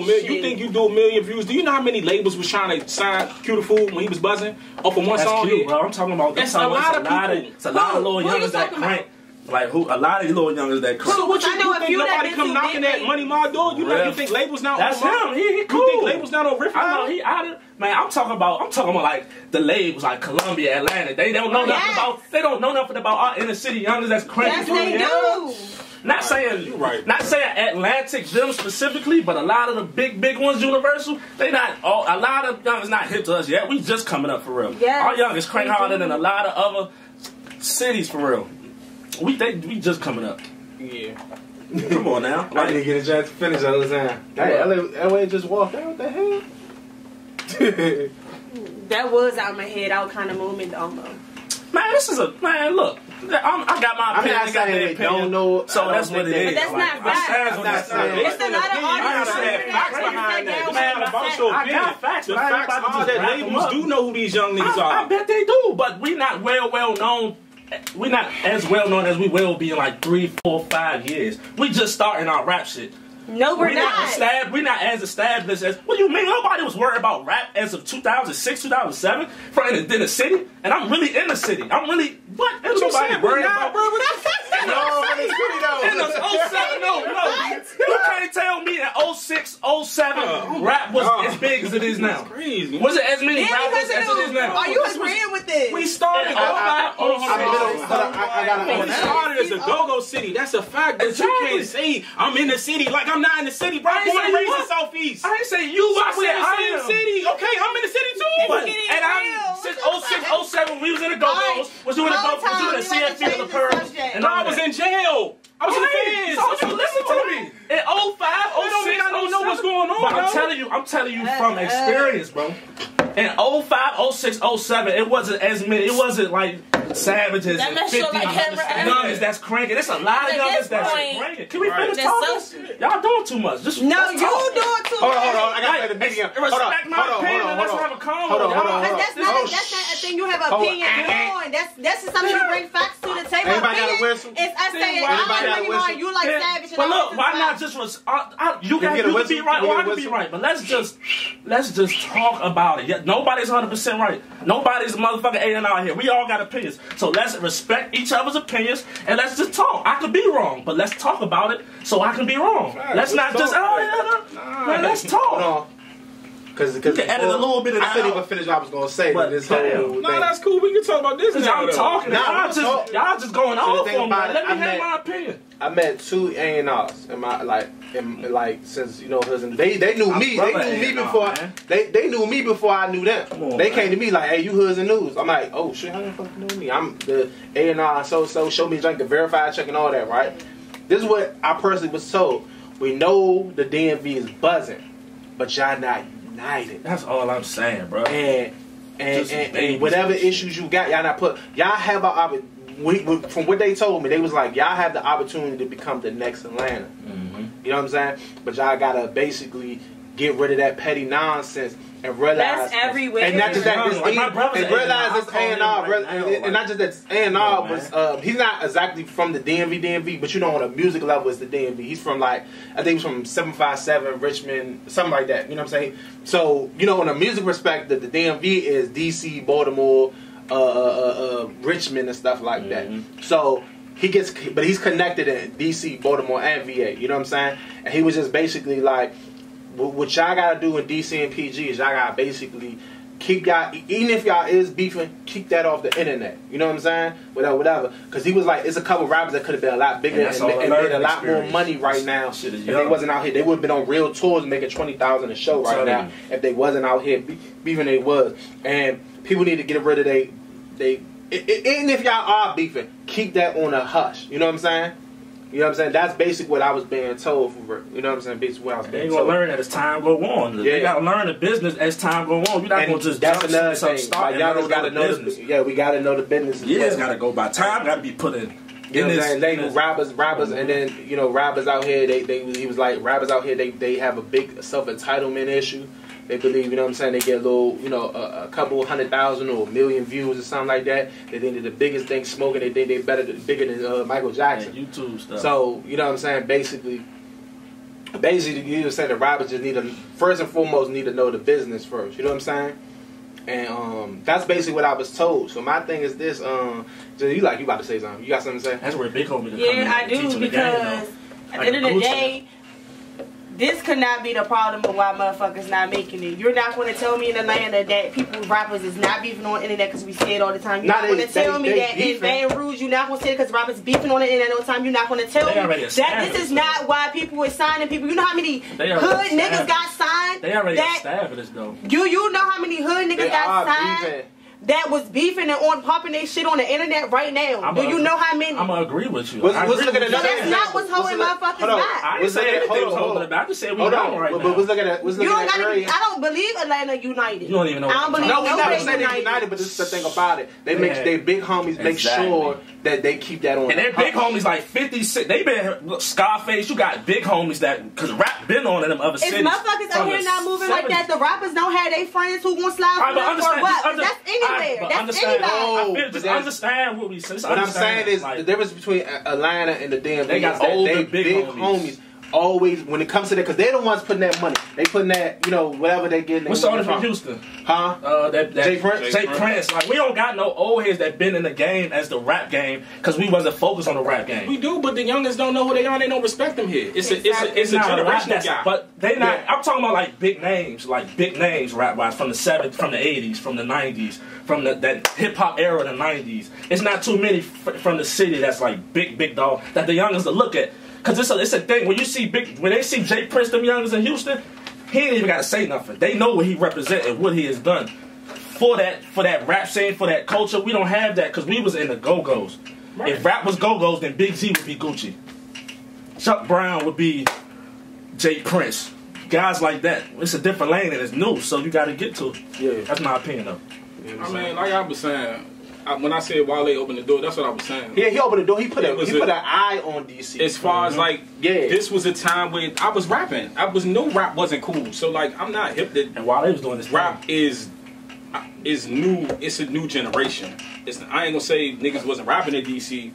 Speaker 2: a million views, do you know how many labels was trying to sign Q the Fool when he was buzzing off of one song?
Speaker 4: Cute, bro. I'm talking about.
Speaker 2: That's a lot of people.
Speaker 4: It's a lot of little youngers that crank. Like a lot of little youngers that crank.
Speaker 2: So what you think nobody come knocking at Money Ma door? You think labels not?
Speaker 4: That's him. He cool.
Speaker 2: You think labels not on riff?
Speaker 4: I know he out of. Man, I'm talking about like the labels like Columbia, Atlanta. They don't know nothing about. They don't know nothing about our inner city youngers that's cranking.
Speaker 3: Yes, they do.
Speaker 4: Not saying not saying Atlantic them specifically, but a lot of the big ones, Universal, they not a lot of youngers not hip to us yet. We just coming up for real.
Speaker 3: Yes,
Speaker 4: our youngers crank harder than a lot of other cities for real. We just coming up.
Speaker 2: Yeah.
Speaker 4: Come on now.
Speaker 1: I didn't get a chance to finish all the time. Hey, LA just walked out. What the hell?
Speaker 3: That was out of my head. Out kind of moment almost.
Speaker 4: Man, this is look. I got my opinion. I got their opinion. Don't know, so that's what it is.
Speaker 3: But that's not facts. It's a lot of artists
Speaker 2: facts behind that.
Speaker 4: Man, I got facts.
Speaker 2: The facts are that labels do know who these young niggas are.
Speaker 4: I bet they do, but we not well known. We're not as well known as we will be in like 3, 4, 5 years. We just starting our rap shit.
Speaker 3: No, we're not.
Speaker 4: We're not as established as. What do you mean? Nobody was worried about rap as of 2006, 2007 in the city, and I'm really in the city. I'm really what? Ain't nobody worried about.
Speaker 2: Bro, in the city though.
Speaker 4: In the 07, no. You can't tell me in 06, 07 rap was as big as it is now.
Speaker 2: That's crazy.
Speaker 4: Was it as many rappers as it is now?
Speaker 3: Are you agreeing with this?
Speaker 2: We started.
Speaker 4: We
Speaker 2: started as a go-go city. That's a fact. But you can't say I'm in the city like I'm not in the city, bro. I'm born and raised in Southeast.
Speaker 4: I ain't say you. I said I am.
Speaker 2: City. Okay, I'm in the city too.
Speaker 4: And I'm since 06, 07, we was in the go-go's. Was doing the go-go's. Was doing the CFP, the Pearls. And
Speaker 2: I was in jail. I was in the feds.
Speaker 4: So you listen to me. In 05, 06,
Speaker 2: I don't know what's going on.
Speaker 4: But I'm telling you from experience, bro. In 05, 06, 07, it wasn't as many. It wasn't like Savages and 50 youngers that's cranking. There's a lot of youngers that's cranking. Can we finish talking? Y'all doing too much.
Speaker 3: No, you doing too much.
Speaker 1: Hold on. I got to make it.
Speaker 4: Respect my opinion. Let's have a convo.
Speaker 3: That's not that's not a thing you have an opinion on. That's just something you bring facts to the table.
Speaker 1: Everybody got a whistle.
Speaker 3: It's us saying I like you like Savage.
Speaker 4: But look, why not just you can be right or I can be right, but let's just talk about it. Yeah, nobody's 100% right. Nobody's a motherfucking A&R here. We all got opinions, so let's respect each other's opinions and let's just talk. I could be wrong, but let's talk about it so I can be wrong. Let's not just let's talk.
Speaker 1: Because
Speaker 4: you can edit a little bit of that.
Speaker 1: I couldn't even finish what I was gonna say. But this whole thing.
Speaker 2: No, that's cool. We can talk about this.
Speaker 4: I'm talking. Y'all just going off on me. Let me have my opinion.
Speaker 1: I met 2 A&Rs in my since Hoodz and they knew me. They knew me before. They knew me before I knew them. They came to me like, hey, you Hoodz and Newz. I'm like, oh shit, how the fuck know me? I'm the A&R so show me drink, the verified check and all that, right? This is what I personally was told. We know the DMV is buzzing, but y'all not united.
Speaker 4: That's all I'm saying, bro.
Speaker 1: And whatever issues you got, y'all not put. Y'all have from what they told me, they was like, y'all have the opportunity to become the next Atlanta. You know what I'm saying? But y'all gotta basically get rid of that petty nonsense and realize
Speaker 3: that's everywhere.
Speaker 1: And not just that, and realize it's A&R, and not just that A&R was he's not exactly from the DMV, but on a music level it's the DMV. He's from I think he's from 757 Richmond, something like that. You know what I'm saying? So on a music perspective, the DMV is DC, Baltimore, Richmond and stuff like that. So but he's connected in DC, Baltimore, and VA. You know what I'm saying? And he was just basically like, what y'all gotta do in DC and PG is y'all gotta basically keep y'all, even if y'all is beefing, keep that off the internet. You know what I'm saying? Whatever. Because he was like, it's a couple rappers that could have been a lot bigger and made a lot more money right now if they wasn't out here. They would have been on real tours making $20,000 a show right now if they wasn't out here beefing. They was, and people need to get rid of they. Even if y'all are beefing, keep that on a hush. You know what I'm saying? You know what I'm saying? That's basically what I was being told. You know what I'm saying? Basically what I was being told.
Speaker 4: You're going to learn that as time go on. You got to learn the business as time go on. You're not going to just
Speaker 1: that's another thing. Y'all just got to know the business. Yeah, we got to know the business.
Speaker 4: Yeah, it's got to go by time. Got to be put in.
Speaker 1: You know what I'm saying? They rappers, and then rappers out here. He was like, rappers out here. They have a big self-entitlement issue. They believe, you know what I'm saying, they get a little, a couple 100,000 or 1 million views or something like that. They think they're the biggest thing smoking. They think they're bigger than Michael Jackson.
Speaker 4: Yeah, YouTube stuff.
Speaker 1: So, you know what I'm saying, basically, you just saying the rappers just first and foremost, need to know the business first. You know what I'm saying? And that's basically what I was told. So my thing is this, you about to say something. You got something to say?
Speaker 4: That's where Big Homie
Speaker 3: I do, because at the end of the day, this could not be the problem of why motherfuckers not making it. You're not going to tell me in Atlanta that rappers is not beefing on the internet because we say it all the time. You're not going to tell me that in Baton Rouge you're not going to say it because rappers beefing on the internet all the time. You're not going to tell me that this is not why people is signing people. You know how many hood niggas got signed?
Speaker 4: They already established though.
Speaker 3: You know how many hood niggas got signed? That was beefing and popping their shit on the internet right now. Do you know how many?
Speaker 4: I'm gonna agree with you.
Speaker 1: That's
Speaker 3: not what's holding motherfuckers back.
Speaker 4: I didn't say anything was holding it back. I just said we wrong right now.
Speaker 1: But let's look at
Speaker 3: it. I don't believe Atlanta united.
Speaker 4: You don't even know.
Speaker 3: I don't believe
Speaker 1: we never say they united, but this is the thing about it. They make their big homies make sure that they keep that on.
Speaker 4: And their big homies like 56. They been Scarface. You got big homies that because rap been on in them other cities.
Speaker 3: If motherfuckers out here not moving like that, the rappers don't have their friends who gonna slide for them or what? That's anywhere. That's anybody.
Speaker 4: Just understand what we say.
Speaker 1: What I'm saying is the difference between Atlanta and the DMV.
Speaker 4: They got older big homies.
Speaker 1: Always, when it comes to that, because they're the ones putting that money. They putting that, whatever they getting.
Speaker 4: What's all from Houston?
Speaker 1: Huh?
Speaker 4: Jay Prince. Like, we don't got no old heads that been in the game as the rap game because we wasn't focused on the rap game.
Speaker 2: We do, but the youngest don't know who they are. They don't respect them here. It's a generational gap.
Speaker 4: But they not. I'm talking about like big names rap wise from the 70s, from the 80s, from the 90s, from that hip hop era of the 90s. It's not too many from the city that's like big dog that the youngest to look at. Cause it's a thing when they see Jay Prince, them youngers in Houston, he ain't even gotta say nothing. They know what he represents and what he has done for that rap scene, for that culture. We don't have that because we was in the Go-Go's. Right. If rap was Go-Go's, then Big Z would be Gucci. Chuck Brown would be Jay Prince. Guys like that. It's a different lane and it's new, so you gotta get to it. Yeah, that's my opinion though.
Speaker 2: I mean, like I was saying. When I said Wale opened the door, that's what I was saying.
Speaker 1: Yeah, he opened the door. He put an eye on DC.
Speaker 2: As far as this was a time when I was rapping. Rap wasn't cool. So I'm not hip that.
Speaker 4: And Wale was doing this,
Speaker 2: rap is. is new. It's a new generation. I ain't gonna say niggas wasn't rapping in DC.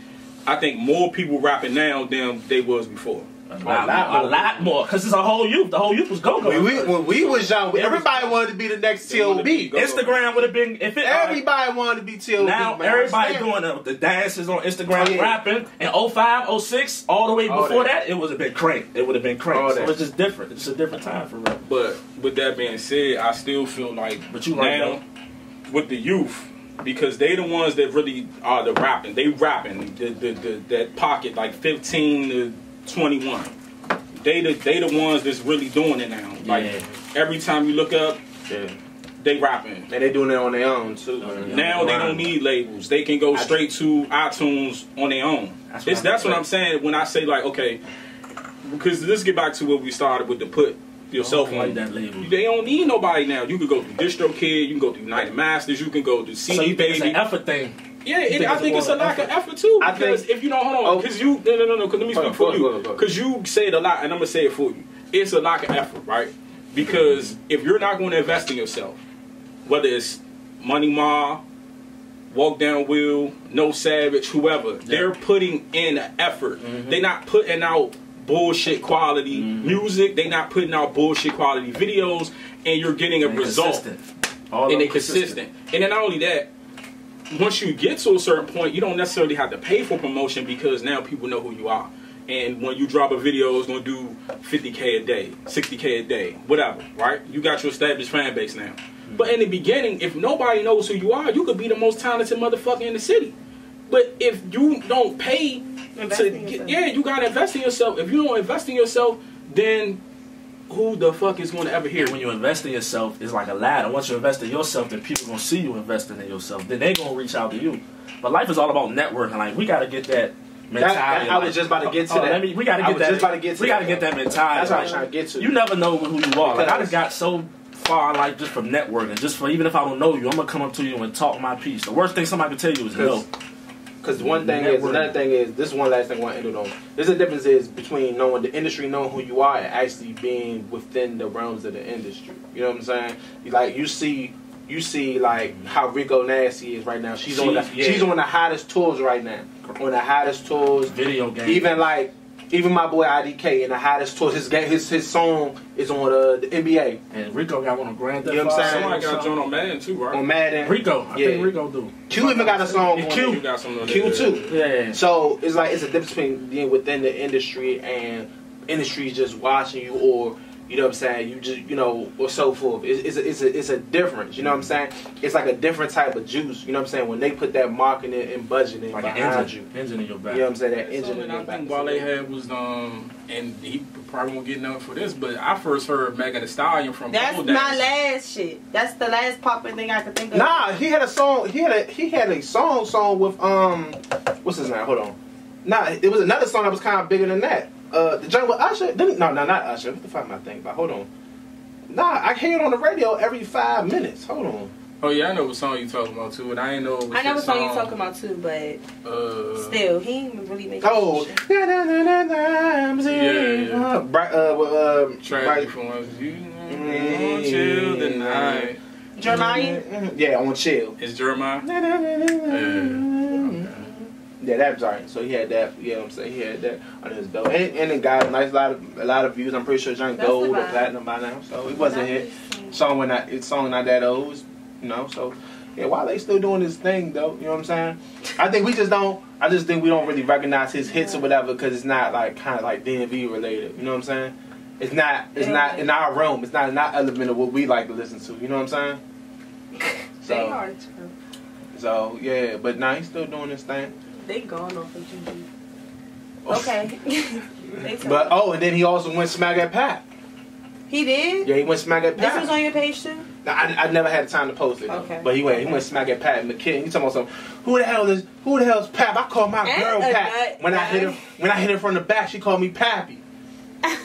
Speaker 2: I think more people rapping now than they was before.
Speaker 4: A lot more, because it's a whole youth. The whole youth was go-go.
Speaker 5: When we was young, everybody wanted to be the next T.O.B.
Speaker 4: Instagram would have been...
Speaker 5: Everybody wanted to be T.O.B.
Speaker 4: Now, everybody doing the dances on Instagram, rapping. In 05, 06, all the way before that, it would have been crank. It would have been crank. So it's just different. It's a different time for rap.
Speaker 2: But with that being said, I still feel like now, with the youth, because they the ones that really are the rapping. They rapping. That pocket, like 15 to 21. They the ones that's really doing it now. Like every time you look up, they rapping.
Speaker 5: And they doing it on their own too.
Speaker 2: Now they don't need labels. They can go straight to iTunes on their own. That's what I'm saying when I say like, okay, because let's get back to what we started with the put yourself on that label. They don't need nobody now. You can go through DistroKid, you can go through United Masters, you can go to CD
Speaker 4: so you
Speaker 2: Baby.
Speaker 4: It's an effort thing.
Speaker 2: Yeah, I think it's a lack of effort too. Because if you don't, hold on, because you, no, because let me speak for you. Because you say it a lot, and I'm going to say it for you. It's a lack of effort, right? Because if you're not going to invest in yourself, whether it's Money Ma, Walk Down Will, No Savage, whoever, they're putting in an effort. They're not putting out bullshit quality music. They're not putting out bullshit quality videos, and you're getting a result. And they're consistent. And then not only that, once you get to a certain point, you don't necessarily have to pay for promotion because now people know who you are. And when you drop a video, it's going to do 50K a day, 60K a day, whatever, right? You got your established fan base now. But in the beginning, if nobody knows who you are, you could be the most talented motherfucker in the city. But if you don't pay you got to invest in yourself. If you don't invest in yourself, then who the fuck is going to ever hear?
Speaker 4: When you invest in yourself, it's like a ladder. Once you invest in yourself, then people going to see you investing in yourself. Then they going to reach out to you. But life is all about networking. Like, we got to get that mentality.
Speaker 5: I was just about to get to that.
Speaker 4: We got to get that. We got to get that mentality.
Speaker 5: That's what I'm trying to get to.
Speaker 4: You never know who you are. Like, I just got so far, like, just from networking. Just for, even if I don't know you, I'm going to come up to you and talk my piece. The worst thing somebody can tell you is no.
Speaker 5: Because one thing is, another thing is, this is one last thing I want to end it on. There's a difference is between knowing the industry, knowing who you are, and actually being within the realms of the industry. You know what I'm saying? Like you see like how Rico Nasty is right now. She's on the hottest tours right now. On the hottest tours.
Speaker 4: Video game.
Speaker 5: Even my boy IDK in the hottest tours. His song is on the NBA.
Speaker 4: And Rico got one on Grand Theft.
Speaker 5: You know what I'm saying?
Speaker 2: Somebody got John on Madden too, right?
Speaker 5: On Madden.
Speaker 4: Rico. I think Rico do.
Speaker 5: Q even got a song on
Speaker 2: Q. Got
Speaker 5: Q too.
Speaker 4: Yeah.
Speaker 5: So it's like it's a difference between being within the industry and industry just watching you, or you know what I'm saying, you just or so forth. It's a difference. You know what I'm saying? It's like a different type of juice. You know what I'm saying? When they put that marketing and budgeting
Speaker 4: like
Speaker 5: behind you,
Speaker 4: engine in your back.
Speaker 5: You know what I'm saying? That engine in your back.
Speaker 2: I think Wale had was and he probably won't get nothing for this, but I first heard Megan Thee Stallion from.
Speaker 3: That's my last shit. That's the last popular thing I could think of.
Speaker 5: Nah, he had a song. He had a song with what's his name? Hold on. Nah, it was another song that was kind of bigger than that. The joint with Usher. No, not Usher. What the fuck am I thinking about? Hold on. Nah, I hear it on the radio every 5 minutes. Hold on.
Speaker 2: Oh yeah, I know what song you talking about too, and I ain't know.
Speaker 3: I know what song you talking about too, but still, he ain't really making.
Speaker 5: Oh,
Speaker 2: Tragic for once, you on chill tonight.
Speaker 3: Jeremiah.
Speaker 5: Yeah, on chill.
Speaker 2: It's Jeremiah.
Speaker 5: Yeah, that's right. So he had that. You know what I'm saying? He had that on his belt, and it got a lot of views. I'm pretty sure John Gold or platinum by now, so it wasn't hit. Song not that old. You know, so yeah, why they still doing this thing though? You know what I'm saying? I think we just don't. I just think we don't really recognize his hits or whatever because it's not like kind of like DMV related. You know what I'm saying? It's not in our realm. It's not in our element of what we like to listen to. You know what I'm saying? So yeah, but now he's still doing this thing.
Speaker 3: They gone off of GG. Okay.
Speaker 5: But and then he also went smack at Pat.
Speaker 3: He did?
Speaker 5: Yeah, he went smack at Pat.
Speaker 3: This was on your page too?
Speaker 5: No, I never had time to post it.
Speaker 3: Okay.
Speaker 5: But he went smack at Pat McKinney. He talking about something. Who the hell is Pap? I call my girl Pat. When I hit her from the back, she called me Pappy.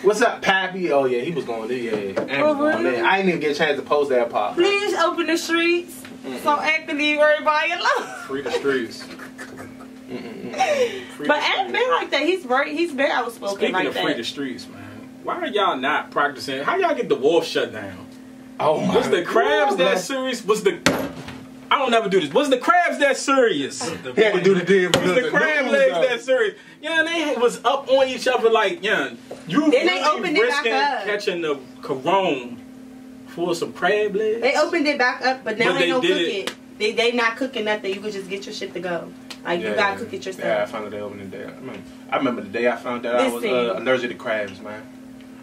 Speaker 5: What's up, Pappy? Oh yeah, he was going there. Yeah. I didn't even get a chance to post that part.
Speaker 3: Please open the streets. So Anthony, leave everybody alone.
Speaker 2: Free the streets.
Speaker 3: But Ant been like that. He's very outspoken.
Speaker 2: Speaking of free the streets, man. Why are y'all not practicing? How y'all get the wolf shut down?
Speaker 5: Oh my.
Speaker 2: Was the crabs that serious? Was the I don't never do this. Was the crabs that serious?
Speaker 5: He had to do the damn.
Speaker 2: Was the crab legs that serious? Yeah, they was up on each other like, yeah. You
Speaker 3: Then
Speaker 2: really
Speaker 3: they opened it back up.
Speaker 2: catching the corona for some crab legs?
Speaker 3: They opened it back up, but now
Speaker 2: But
Speaker 3: they don't
Speaker 2: they
Speaker 3: cook
Speaker 2: did
Speaker 3: it. They not cooking nothing. You could just get your shit to go. Like you gotta cook it yourself.
Speaker 5: Yeah, I found out they opened the day. I remember the day I found out I was allergic to crabs, man.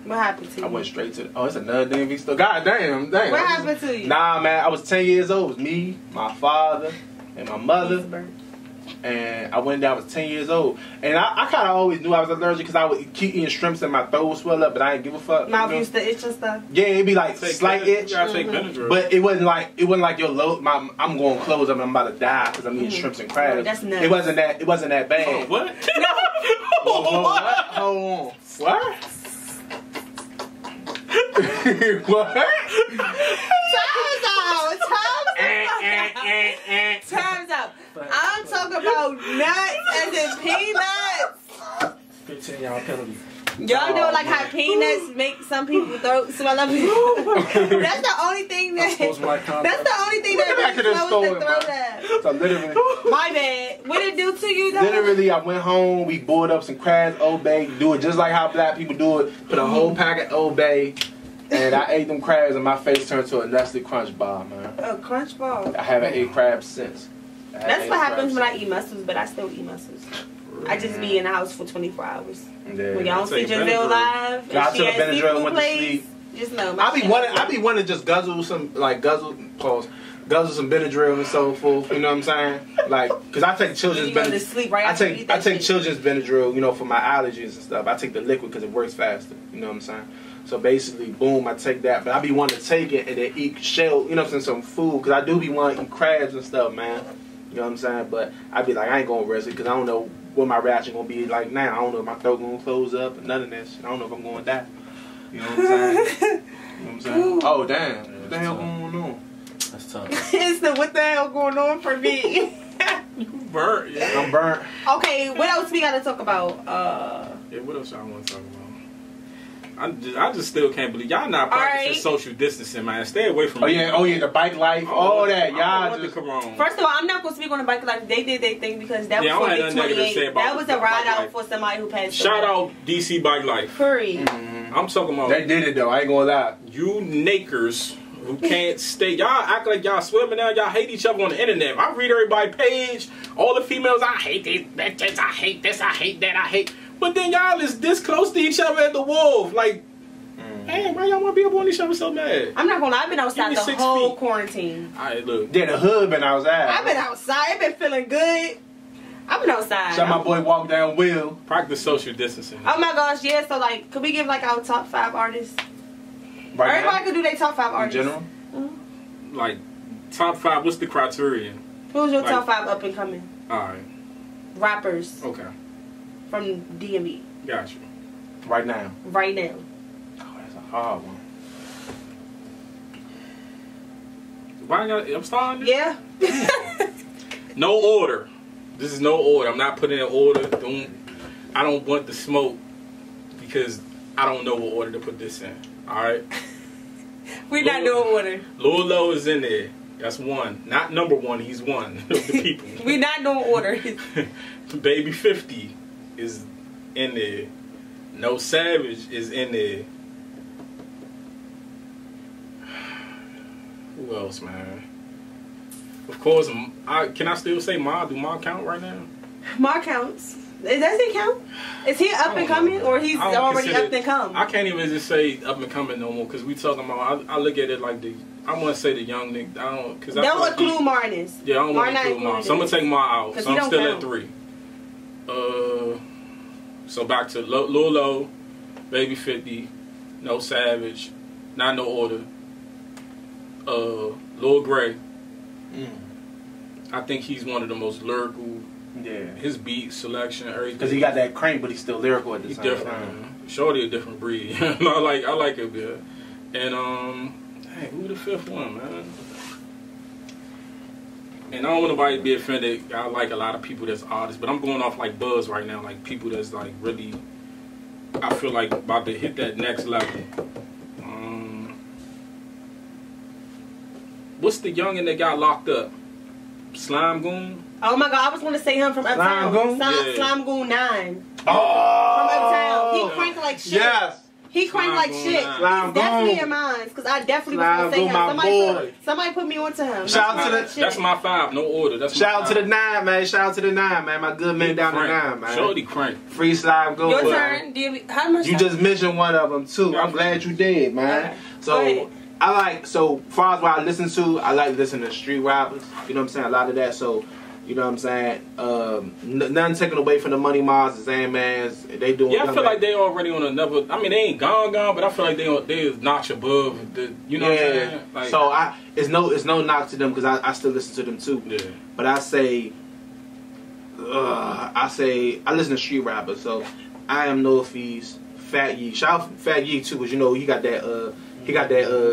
Speaker 3: What happened to you?
Speaker 5: I went straight to. Oh, it's another DMV store. God damn.
Speaker 3: What happened to you?
Speaker 5: Nah, man. I was 10 years old. It was me, my father, and my mother. And I went there. I was 10 years old, and I kind of always knew I was allergic because I would keep eating shrimps and my throat would swell up, but I didn't give a fuck.
Speaker 3: Mouth used to itch and stuff.
Speaker 5: Yeah, it'd be like slight itch.
Speaker 2: You gotta take Benadryl.
Speaker 5: But it wasn't like your low. I'm going to close up and I'm about to die because I'm eating shrimps and crabs.
Speaker 3: Oh, that's nuts.
Speaker 5: It wasn't that bad.
Speaker 2: Oh, what?
Speaker 5: What? Hold on. What? What?
Speaker 3: Time's out. I'm talking about nuts as in peanuts.
Speaker 4: 15-yard penalty.
Speaker 3: Y'all know like how peanuts make some people's throat swell up. That's the only thing that. That's the only thing that really slows the throat up.
Speaker 5: So literally,
Speaker 3: My bad. What did it do to you though?
Speaker 5: literally, I went home. We boiled up some crabs, Old Bay. Do it just like how black people do it. Put a whole pack of Old Bay, and I ate them crabs, and my face turned to a Nestle Crunch bar, man.
Speaker 3: A crunch ball.
Speaker 5: I haven't ate crabs since.
Speaker 3: That's what happens when I eat mussels, but I still eat mussels. I just be in the house for 24 hours.
Speaker 5: Yeah.
Speaker 3: When y'all don't see
Speaker 2: Take
Speaker 3: Janelle
Speaker 2: Benadryl.
Speaker 3: live,
Speaker 5: Yeah, I
Speaker 3: and she
Speaker 5: took
Speaker 3: at
Speaker 5: Benadryl and
Speaker 3: seafood
Speaker 5: went to
Speaker 3: place,
Speaker 5: sleep.
Speaker 3: just know.
Speaker 5: I be wanting to just guzzle some Benadryl and so forth. You know what I'm saying? Like, cause I take children's
Speaker 3: You go to
Speaker 5: Benadryl.
Speaker 3: sleep right
Speaker 5: I
Speaker 3: after you eat
Speaker 5: take
Speaker 3: that shit.
Speaker 5: children's Benadryl, you know, for my allergies and stuff. I take the liquid because it works faster. You know what I'm saying? So basically, boom, I take that. But I be wanting to take it and then eat shell, you know what I'm saying, some food. Because I do be wanting to eat crabs and stuff, man. You know what I'm saying? But I be like, I ain't going to risk it because I don't know what my reaction going to be like now. I don't know if my throat going to close up or none of that shit. I don't know if I'm going to die. You know what I'm saying? You know what I'm saying? Oh, damn. What the hell going on?
Speaker 4: That's tough.
Speaker 3: It's the what the hell going on for me?
Speaker 2: Burnt, yeah.
Speaker 5: I'm burnt.
Speaker 3: Okay, what else we gotta talk about?
Speaker 2: Yeah, what else y'all want to talk about? I just still can't believe y'all not practicing social distancing, man. Stay away from me.
Speaker 5: Oh yeah, the bike life, all that. Y'all
Speaker 2: just
Speaker 5: just.
Speaker 3: First of all, I'm not gonna speak on the bike life. They did their thing because that
Speaker 2: Yeah, I
Speaker 3: was
Speaker 2: don't
Speaker 3: for
Speaker 2: have
Speaker 3: Big
Speaker 2: nothing negative to say
Speaker 3: 28.
Speaker 2: about
Speaker 3: That was
Speaker 2: the
Speaker 3: a ride
Speaker 2: bike
Speaker 3: out
Speaker 2: life.
Speaker 3: for somebody who passed
Speaker 2: Shout
Speaker 3: away.
Speaker 2: out DC Bike Life.
Speaker 3: Free.
Speaker 2: I'm talking about
Speaker 5: They did it though. I ain't gonna lie.
Speaker 2: you nakers who can't stay. Y'all act like y'all swimming now. Y'all hate each other on the internet. I read everybody's page. All the females, I hate these bitches. I hate this. I hate that. I hate. But then y'all is this close to each other at the Wolf. Like, hey, why y'all want to be up on each other so bad?
Speaker 3: I'm not gonna lie, I've been outside
Speaker 2: Give me
Speaker 3: the
Speaker 2: 6
Speaker 3: whole
Speaker 2: feet.
Speaker 3: quarantine.
Speaker 2: Alright, look.
Speaker 5: Yeah, the hood been outside.
Speaker 3: I've been outside. I've been feeling good. I've been outside.
Speaker 5: Saw my boy walk down Will.
Speaker 2: Practice social distancing.
Speaker 3: Oh my gosh, yeah. So like, could we give like our top 5 artists?
Speaker 5: Right
Speaker 3: Everybody
Speaker 5: now,
Speaker 3: could do their top 5
Speaker 5: in
Speaker 3: artists.
Speaker 5: general.
Speaker 2: Like, top 5, what's the criterion?
Speaker 3: Who's your
Speaker 2: Like-
Speaker 3: top 5 up and coming
Speaker 2: Alright,
Speaker 3: rappers
Speaker 2: okay.
Speaker 3: from DMV
Speaker 2: Got you.
Speaker 5: Right now.
Speaker 3: right now?
Speaker 5: Oh, that's a hard one.
Speaker 2: Why I got, I'm starting?
Speaker 3: Yeah.
Speaker 2: No order. This is no order. I'm not putting in order. I don't want the smoke because I don't know what order to put this in. Alright?
Speaker 3: We're not doing order.
Speaker 2: Lil Low is in there. That's one. Not number one, he's one of the people.
Speaker 3: We're not doing order.
Speaker 2: Baby 50 is in there. No Savage is in there. Who else, man? Of course, can I still say Ma? Do Ma count right now?
Speaker 3: Mark counts. Does he count? Is he up and coming or he's
Speaker 2: I don't
Speaker 3: already
Speaker 2: consider-
Speaker 3: up and come?
Speaker 2: I can't even just say up and coming no more because we talking about. I look at it like I want to say the young nigga. I don't because
Speaker 3: Don't include Marnus.
Speaker 2: Yeah, I don't want to
Speaker 3: Mar not
Speaker 2: include Ma.
Speaker 3: included.
Speaker 2: So I'm gonna take Ma out.
Speaker 3: 'Cause
Speaker 2: So
Speaker 3: he
Speaker 2: I'm
Speaker 3: don't
Speaker 2: still
Speaker 3: count.
Speaker 2: at 3. So back to Lil Low, Baby 50, No Savage, Not No Order. Lil Gray. I think he's one of the most lyrical.
Speaker 5: Yeah.
Speaker 2: His beat selection, everything.
Speaker 5: Because he got that crank, but he's still lyrical at the
Speaker 2: He's
Speaker 5: same
Speaker 2: different,
Speaker 5: time.
Speaker 2: man. Shorty a different breed. I like it, man. And hey, who the 5th one, man? And I don't want nobody to be offended. I like a lot of people that's artists, but I'm going off like buzz right now, like people that's like really, I feel like about to hit that next level. what's the youngin' that got locked up? Slime Goon?
Speaker 3: Oh my God, I was going to say him from Uptown.
Speaker 5: Slime Goon?
Speaker 3: Slime Goon 9.
Speaker 5: Oh!
Speaker 3: From Uptown. He cranked like shit.
Speaker 5: Yes.
Speaker 3: He cranked like shit.
Speaker 5: Slime
Speaker 3: He's definitely
Speaker 5: Goon.
Speaker 3: in mine, because I definitely was
Speaker 5: Slime
Speaker 3: going to say
Speaker 5: Goon,
Speaker 3: him.
Speaker 5: my
Speaker 3: Somebody put me onto him.
Speaker 5: Shout out to the...
Speaker 2: That's my 5, no order. That's
Speaker 5: Shout out to the
Speaker 2: five.
Speaker 5: 9, man. Shout out to the 9, man. My good man down the 9, man.
Speaker 2: Shorty crank.
Speaker 5: Free Slime Goon.
Speaker 3: Your turn. How much?
Speaker 5: You just mentioned one of them, too. I'm glad you did, man.
Speaker 3: Okay.
Speaker 5: So, I like... So, far as what I listen to, I like listening to street rappers. You know what I'm saying? A lot of that, so... You know what I'm saying? Nothing taken away from the Money Mars, the Zan-Mans. They doing.
Speaker 2: Yeah, I feel like they already on another. I mean, they ain't gone, but I feel like they notch above. You know what I'm saying? Like,
Speaker 5: so it's no knock to them because I still listen to them too.
Speaker 2: Yeah.
Speaker 5: But I listen to street rappers. So I am Northeast, Fat Yee. Shout out Fat Yee too, because you know he got that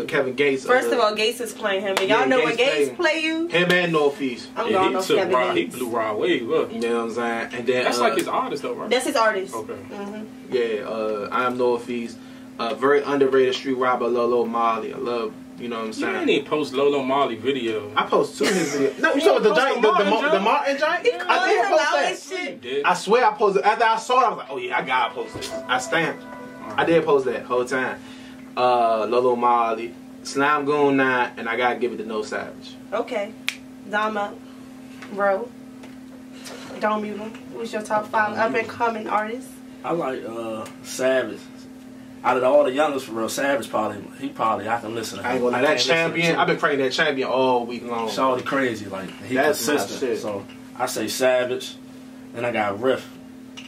Speaker 5: Kevin Gates.
Speaker 3: First of all, Gates is playing him, and y'all know when Gates play you.
Speaker 5: Him and Northeast.
Speaker 3: I'm going off Kevin Gates.
Speaker 2: He blew Raw away. Look.
Speaker 5: You know what I'm saying? And then
Speaker 2: that's like his artist though, right?
Speaker 3: That's his artist.
Speaker 2: Okay.
Speaker 3: Mm-hmm.
Speaker 5: Yeah. I am Northeast. Very underrated street rapper. I love Lil Molly. I love. You know what I'm saying?
Speaker 2: You didn't even post Lolo Molly video.
Speaker 5: I post 2 of his videos. No, you saw the Martin joint? I did post that.
Speaker 3: Shit.
Speaker 5: I swear I posted. After I saw it, I was like, oh yeah, I gotta post this. I stamped. I did post that whole time. Lolo Molly, Slime Goon 9, and I gotta give it to No Savage.
Speaker 3: Okay. Dama, bro. Don't mute him. Who's your top 5 up and coming artists?
Speaker 4: I like Savage. Out of all the youngest, for real, Savage I can listen to him.
Speaker 5: I ain't gonna lie, that champion. I've been praying that champion all week long.
Speaker 4: Shawty crazy, like he
Speaker 5: That's
Speaker 4: consistent. So I say Savage. Then I got Riff.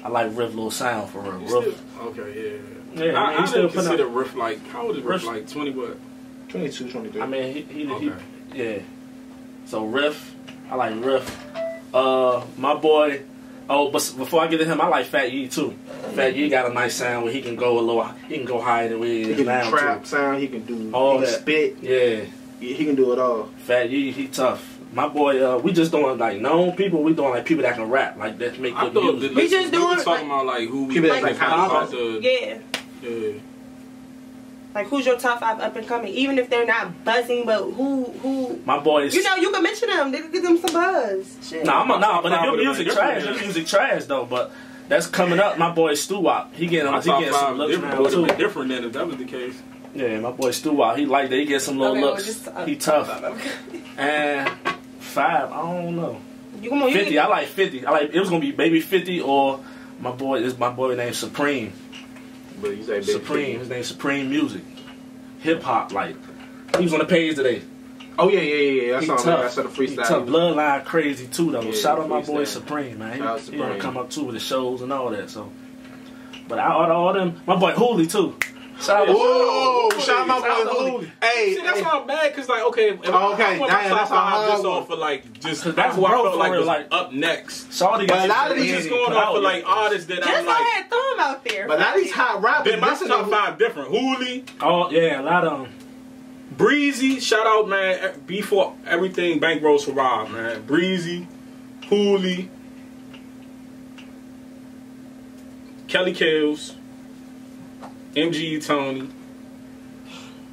Speaker 4: I like Riff little sound for real. Riff.
Speaker 2: Okay, yeah.
Speaker 4: Yeah,
Speaker 2: I
Speaker 4: still
Speaker 2: didn't consider Riff like, how old is Riff? Like 20 what?
Speaker 5: 22, 23.
Speaker 4: I mean, he yeah. So Riff, I like Riff. My boy. Oh, but before I get to him, I like Fat Yee too. Fat Yee got a nice sound where he can go higher than we is.
Speaker 5: He can
Speaker 4: now
Speaker 5: do trap
Speaker 4: too.
Speaker 5: sound. He can do
Speaker 4: all
Speaker 5: he
Speaker 4: that.
Speaker 5: Spit.
Speaker 4: Yeah,
Speaker 5: he can do it all.
Speaker 4: Fat Yee, he tough. My boy, we just doing like known people. We doing like people that can rap, like that make good music.
Speaker 3: We just doing
Speaker 2: talking about like who we
Speaker 5: people
Speaker 2: like
Speaker 3: yeah. Like who's your top 5 up and coming? Even if they're not buzzing, but who?
Speaker 4: My boys.
Speaker 3: You know, you can mention them. They can give them some buzz. Shit.
Speaker 4: But if your music trash, your music trash though. But that's coming up. My boy Stu-Wop, he getting some looks now too.
Speaker 2: Different than if that was the case.
Speaker 4: Yeah, my boy Stu-Wop, he like that. He get some little looks. He tough. And 5, I don't know. 50, I like 50. I like it was gonna be Baby 50 or my boy named Supreme.
Speaker 5: But you say Baby
Speaker 4: Supreme.
Speaker 5: 50.
Speaker 4: His name's Supreme Music. Hip hop, like he was on the page today.
Speaker 5: Oh yeah. I saw the freestyle.
Speaker 4: He tough. Bloodline crazy too though.
Speaker 5: Yeah,
Speaker 4: Shout out my boy Supreme, man. He gonna come up too with the shows and all that. So, but out of all them, my boy Hoodz too. Shout out
Speaker 5: my boy Hoodz. Hey,
Speaker 2: see, that's why I'm mad because like okay, that's off for like just that's who I felt like was like up next.
Speaker 4: Shawty
Speaker 5: got a lot of these
Speaker 2: just going off for like artists that I'm like.
Speaker 3: Just go ahead, throw them out there.
Speaker 5: But a lot of these hot rappers.
Speaker 2: Then my top 5 different. Hoodz.
Speaker 4: Oh yeah, a lot of them.
Speaker 2: Breezy, shout out man. Before everything, bankrolls for Rob, man. Breezy, Hoodz, Kelly Kills, MG Tony,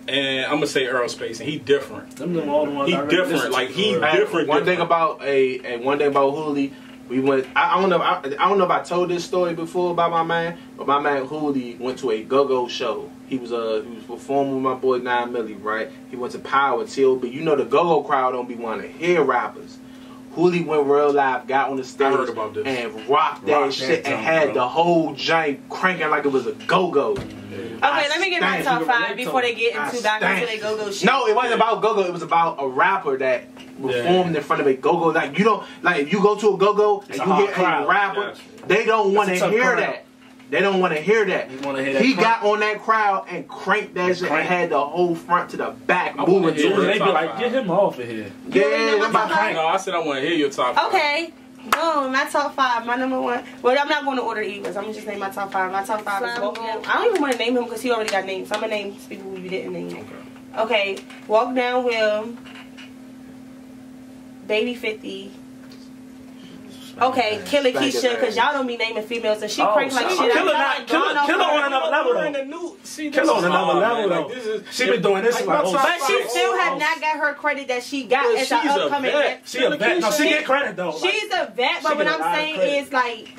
Speaker 2: and I'm gonna say Aerospace, and he different. He different, like he different.
Speaker 5: One thing about Hoodz, we went. I don't know if I told this story before about my man, but my man Hoodz went to a go-go show. He was performing with my boy 9 Millie, right? He went to Power, TLB. You know the go-go crowd don't be wanting to hear rappers. Hoodz went real live, got on the stage, and rocked that shit and had the whole joint cranking like it was a go-go.
Speaker 3: Okay, let me get my top 5 before they get into back into their go-go shit.
Speaker 5: No, it wasn't about go-go. It was about a rapper that performed in front of a go-go. Like you don't if you go to a go-go and you hear a rapper, they don't want to hear that. They don't want to hear that. He got on that crowd and cranked that shit and had the whole front to the back moving to it.
Speaker 4: They be like, get him off of here.
Speaker 5: Yeah,
Speaker 2: no, I said I want to hear your top 5.
Speaker 3: Okay. Boom, my top 5, my number 1. Well, I'm not going to order either. I'm going to just name my top 5. My top 5 is Walk Down. I don't even want to name him because he already got named. So I'm going to name people who you didn't name. Okay. Walk Down Will, Baby 50, Okay, Killer Keisha, because y'all don't be naming females, and she crank like shit.
Speaker 4: Killer on another level though. Killer on another level though. She been doing this like,
Speaker 3: but she still have not got her credit that she got as an upcoming vet.
Speaker 4: She a vet. No, she get credit though.
Speaker 3: She's a vet, but what I'm saying is like,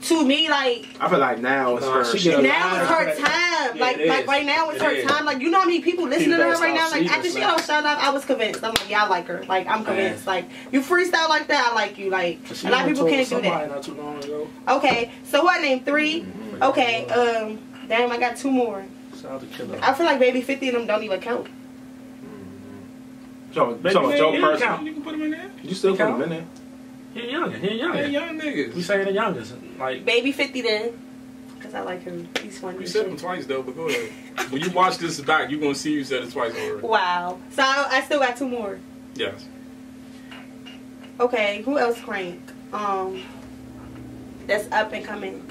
Speaker 3: to me, like,
Speaker 5: I feel like now it's her.
Speaker 3: Now it's her time. Like right now it's her time. Like, you know how many people listening to her right now? Like, after she got her shout out, I was convinced. I'm like, yeah, I like her. Like, I'm convinced. Like, you freestyle like that, I like you. Like, a lot of people can't do that.
Speaker 4: Not too long ago.
Speaker 3: Okay, so what? Name 3. Okay, damn, I got 2 more. I feel like maybe 50 of them don't even count.
Speaker 5: So Joe person.
Speaker 2: You can put them in there.
Speaker 5: You still put them in there.
Speaker 4: He young
Speaker 2: niggas.
Speaker 4: We say the youngest. Like
Speaker 3: baby 50 then. Because I like him. He's funny.
Speaker 2: You said him twice though, but go ahead. When you watch this back, you're going to see you said it twice already.
Speaker 3: Wow. So I still got 2 more.
Speaker 2: Yes.
Speaker 3: Okay, who else crank? That's up and coming.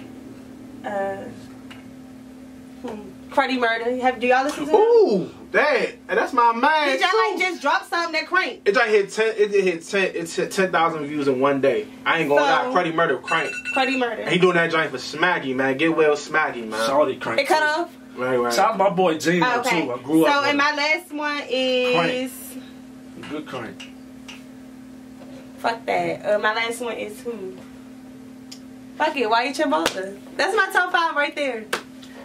Speaker 3: Cruddy Murder. Do y'all listen to him?
Speaker 5: Ooh, that's my man.
Speaker 3: Did y'all like just drop something that crank?
Speaker 5: It just hit 10,000 views in one day. I ain't gonna lie, Cruddy Murder crank.
Speaker 3: Cruddy Murder.
Speaker 5: He doing that joint for Smaggy, man. Get well, Smaggy, man.
Speaker 4: Shawty crank.
Speaker 3: It cut off.
Speaker 5: Right.
Speaker 4: Shout out to my boy Gino too. I grew up.
Speaker 3: So and my last one is
Speaker 4: crank. Good crank.
Speaker 3: Fuck that. My last one is who? Fuck it. Why you Chimbosa? That's my top 5 right there.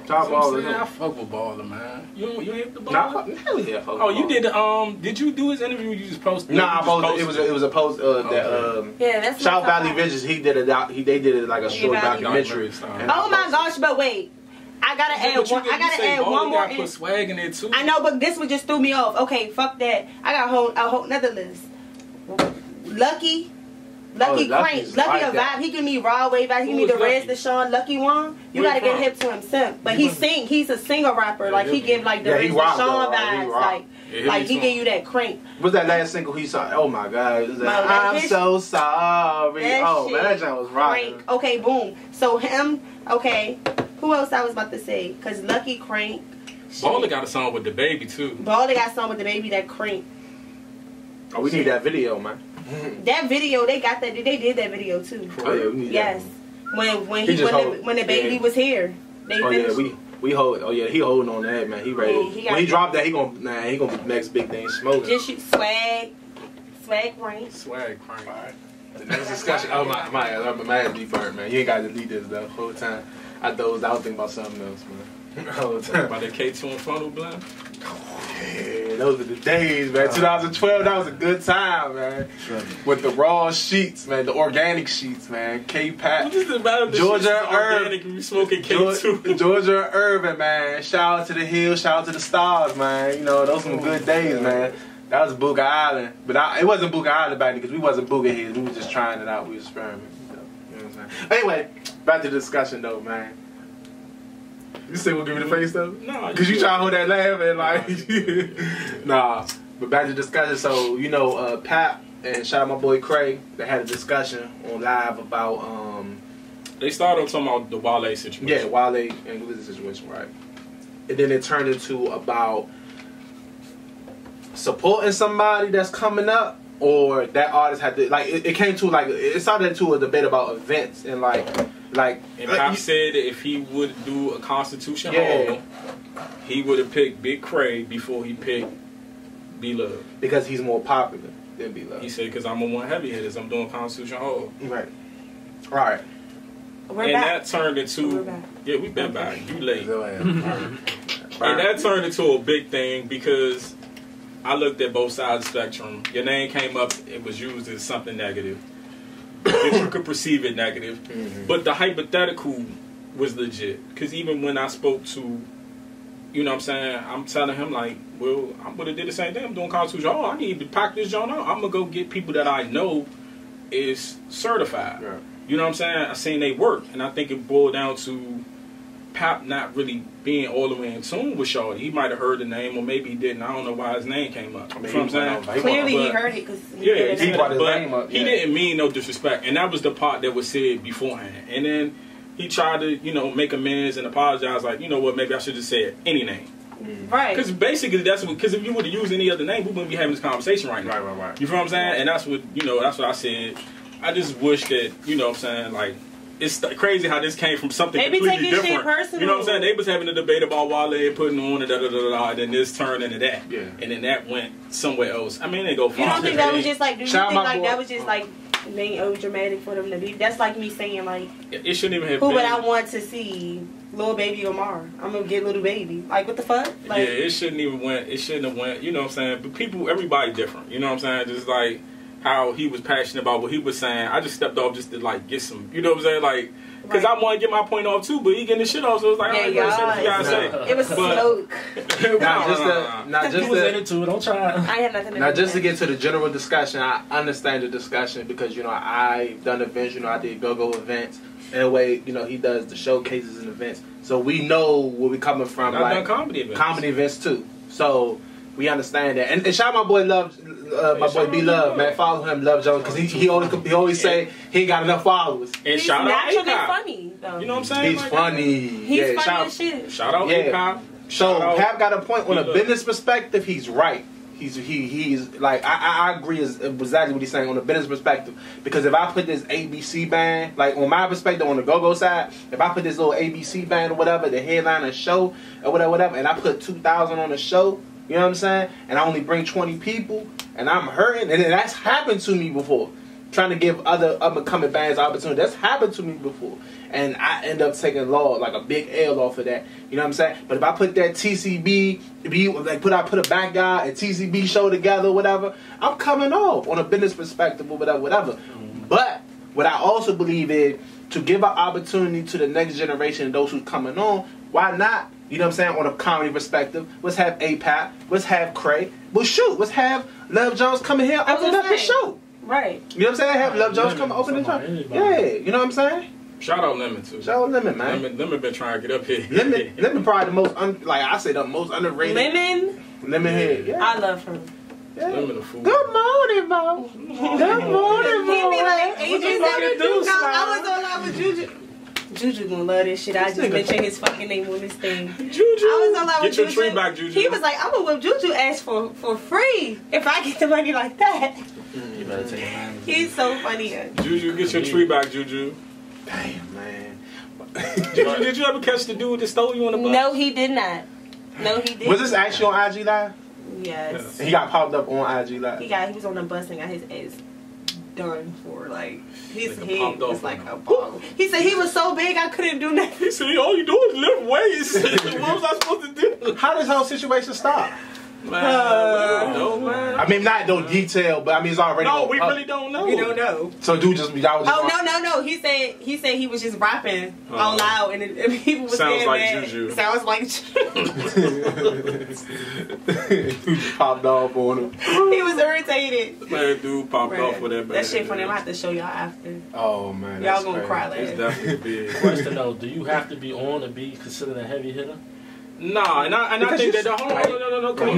Speaker 5: Top baller.
Speaker 2: I fuck with Baller, man. You ain't the Baller?
Speaker 5: Nah, hell yeah, fuck
Speaker 2: you did you do his interview? You just posted?
Speaker 5: Nah, I posted. It was a post that
Speaker 3: that's
Speaker 5: South Valley Visions. They did it like a short documentary.
Speaker 3: Oh my gosh! But wait, I gotta add one. I gotta add one more.
Speaker 2: Put swag in there too.
Speaker 3: I know, but this one just threw me off. Okay, fuck that. I got a whole another list. Lucky Crank. Lucky a vibe. He give me raw wave vibes. He give me the Reds Deshaun. Lucky one. You gotta get hip to him, simp. But he's a singer rapper. Like he give like the Reds Deshaun vibes. Like he give you that crank.
Speaker 5: What's that last single he saw? Oh my god. I'm so sorry. Oh man, that joint was rocking.
Speaker 3: Okay, boom. So him. Okay. Who else I was about to say? Cause Lucky Crank.
Speaker 2: Baller got a song with the baby too.
Speaker 3: Baller got a song with the baby that crank.
Speaker 5: Oh, we need that video, man.
Speaker 3: That video, they got that. They did that video too.
Speaker 5: Oh yeah, we need
Speaker 3: that. When the baby was here, they finished.
Speaker 5: We hold. Oh yeah, he holding on that, man. He ready. When he drop that, he gonna be next big thing smoking.
Speaker 3: Just shoot swag crank.
Speaker 2: Swag crank.
Speaker 5: All right. The next discussion. Oh my ass be burnt, man. You ain't got to delete this the whole time. I dozed out thinking about something else, man. The whole time.
Speaker 2: About the K2 and funnel blend.
Speaker 5: Yeah, those are the days, man. 2012, that was a good time, man. With the raw sheets, man, the organic sheets, man. K-Pat, Georgia
Speaker 2: organic, you smoking K2.
Speaker 5: Georgia Urban, man. Shout out to the hills, shout out to the stars, man. You know, those some good days, man. That was Booga Island, but it wasn't Booga Island back then because we wasn't Booga heads. We was just trying it out. We was experimenting. You know what I'm saying? Anyway, back to the discussion though, man. You say we'll give me the face though?
Speaker 2: No.
Speaker 5: Because you try to hold that laugh and like, nah. But back to the discussion. So, you know, Pap and shout out my boy Craig, they had a discussion on live about,
Speaker 2: they started talking about the Wale situation.
Speaker 5: Yeah, Wale and Glizzy situation, right? And then it turned into about supporting somebody that's coming up, or that artist had to, like, it came to, like, it started to a debate about events and, like
Speaker 2: and Pop said that if he would do a Constitution Hall, he would have picked Big Craig before he picked B-Love.
Speaker 5: Because he's more popular than B-Love.
Speaker 2: He said, because I'm on one heavy hitters, I'm doing Constitution Hall.
Speaker 5: Right. Right.
Speaker 3: We're back.
Speaker 2: That turned into, we've been back. You late.
Speaker 5: And
Speaker 2: that turned into a big thing because I looked at both sides of the spectrum. Your name came up, it was used as something negative. That you could perceive it negative. But the hypothetical was legit. Because even when I spoke to, you know what I'm saying, I'm telling him like, well, I would have did the same thing. I'm doing Constitution. I need to pack this joint out. I'm going to go get people that I know is certified.
Speaker 5: Yeah.
Speaker 2: You know what I'm saying? I seen they work. And I think it boiled down to Pop not really being all the way in tune with Shawty. He might have heard the name, or maybe he didn't. I don't know why his name came up. You know what I'm saying?
Speaker 3: Clearly he heard it because
Speaker 5: he brought his name up.
Speaker 2: He didn't mean no disrespect, and that was the part that was said beforehand. And then he tried to, you know, make amends and apologize. Like, you know what? Maybe I should have said any name.
Speaker 3: Right.
Speaker 2: Because basically that's what. Because if you would have used any other name, we wouldn't be having this conversation right now.
Speaker 5: Right.
Speaker 2: You feel what I'm saying? And that's what, you know. That's what I said. I just wish that, you know what I'm saying, like, it's crazy how this came from something completely different.
Speaker 3: Shit personal.
Speaker 2: You know what I'm saying? They was having a debate about Wale putting on and and then this turned into that.
Speaker 5: Yeah.
Speaker 2: And then that went somewhere else. I mean, they go far.
Speaker 3: You don't think that was just like, do you think like that was just like being over-dramatic for them to be? That's like me saying like,
Speaker 2: it shouldn't even have
Speaker 3: who
Speaker 2: been.
Speaker 3: would I want to see? Lil Baby or Mar? I'm gonna get Little Baby. Like, what the fuck? Like,
Speaker 2: yeah, it shouldn't have went, you know what I'm saying? But people, everybody different. You know what I'm saying? Just like how he was passionate about what he was saying. I just stepped off just to like get some, you know what I'm saying? Like, because I want to get my point off too, but he getting the shit off, so it's like,
Speaker 3: yeah,
Speaker 2: all right, you gotta say.
Speaker 3: It was smoke.
Speaker 5: Not just
Speaker 4: to don't try.
Speaker 3: I had nothing to do
Speaker 5: now, just
Speaker 3: with
Speaker 5: to get to the general discussion, I understand the discussion because, you know, I've done events, you know, I did go-go events. In a way, you know, he does the showcases and events. So we know where we're coming from.
Speaker 2: I've
Speaker 5: like
Speaker 2: done comedy events
Speaker 5: too. So we understand that. And shout out my boy Love, my boy B Love, man. Follow him, Love Jones, because he always say he ain't got enough followers.
Speaker 2: And
Speaker 3: He's
Speaker 2: shout out
Speaker 3: naturally
Speaker 2: A-Cop.
Speaker 3: funny, though.
Speaker 2: You know what I'm saying?
Speaker 5: He's
Speaker 2: like,
Speaker 5: funny.
Speaker 3: He's funny as shit.
Speaker 2: Shout out A-Cop.
Speaker 5: So Pap got a point on a
Speaker 2: B-Love.
Speaker 5: business perspective. He's right. He's like I agree is exactly what he's saying on the business perspective, because if I put this ABC band, like on my perspective on the go-go side, if I put this little ABC band or whatever, the headliner show or whatever, and I put 2,000 on the show, you know what I'm saying, and I only bring 20 people and I'm hurting, and that's happened to me before, trying to give other up-and-coming bands opportunity. That's happened to me before, and I end up taking like a big L off of that. You know what I'm saying? But if I put that TCB, I put a back guy and TCB show together, or whatever, I'm coming off on a business perspective or whatever. But what I also believe is to give an opportunity to the next generation and those who's coming on. Why not? You know what I'm saying? On a comedy perspective, let's have APAP, let's have Cray. Well, shoot, let's have Love Jones come in here open up his show.
Speaker 3: Right.
Speaker 5: You know what I'm saying? Have Love Jones come open the show. Yeah, you know what I'm saying?
Speaker 2: Shout out Lemon too.
Speaker 5: Shout out Lemon, man.
Speaker 2: Lemon been trying to get up here.
Speaker 5: Lemon probably the most, the most underrated. Lemon head. Yeah.
Speaker 3: I love her.
Speaker 5: Yeah.
Speaker 2: Lemon a fool.
Speaker 5: Good morning, Mo. Good morning, Mo.
Speaker 3: He be like, Adrian, I was on live with Juju. Juju gonna love this shit. I just mentioned his fucking name on this thing.
Speaker 2: Juju.
Speaker 3: I was on live with
Speaker 2: Get your
Speaker 3: Juju.
Speaker 2: tree back, Juju.
Speaker 3: He was like, I'm gonna whip Juju ass for free if I get the money like that.
Speaker 4: You better take a man.
Speaker 3: He's so funny.
Speaker 2: Juju, get your tree back, Juju.
Speaker 5: Damn, man.
Speaker 2: Juju, did you ever catch the dude that stole you on the bus?
Speaker 3: No, he did not. No, he didn't.
Speaker 5: Was this actually on IG Live?
Speaker 3: Yes.
Speaker 5: He got popped up on IG Live.
Speaker 3: He was on the bus and got his ass done for, like, his
Speaker 2: Like
Speaker 3: head was like a ball. He said he was so big I couldn't do nothing.
Speaker 2: He said, all you do is lift weights. What was I supposed to do?
Speaker 5: How does this whole situation stop?
Speaker 2: Man, man.
Speaker 5: I mean, not no detail, but I mean, it's already.
Speaker 2: No, we really don't know.
Speaker 3: We don't know.
Speaker 5: So, dude, y'all was just.
Speaker 3: Oh no! He said he was just rapping all loud, and people was
Speaker 2: sounds
Speaker 3: saying
Speaker 2: like
Speaker 3: that.
Speaker 2: Juju.
Speaker 3: Sounds like
Speaker 5: Juju popped off on him.
Speaker 3: He was irritated.
Speaker 2: Man, dude popped off with that.
Speaker 3: That shit funny. I'm gonna have to show y'all after.
Speaker 5: Oh man,
Speaker 3: Y'all gonna cry
Speaker 2: It's
Speaker 3: later.
Speaker 2: definitely big.
Speaker 4: Question though, do you have to be on to be considered a heavy hitter?
Speaker 2: Nah, and I think that hold on, no, come on.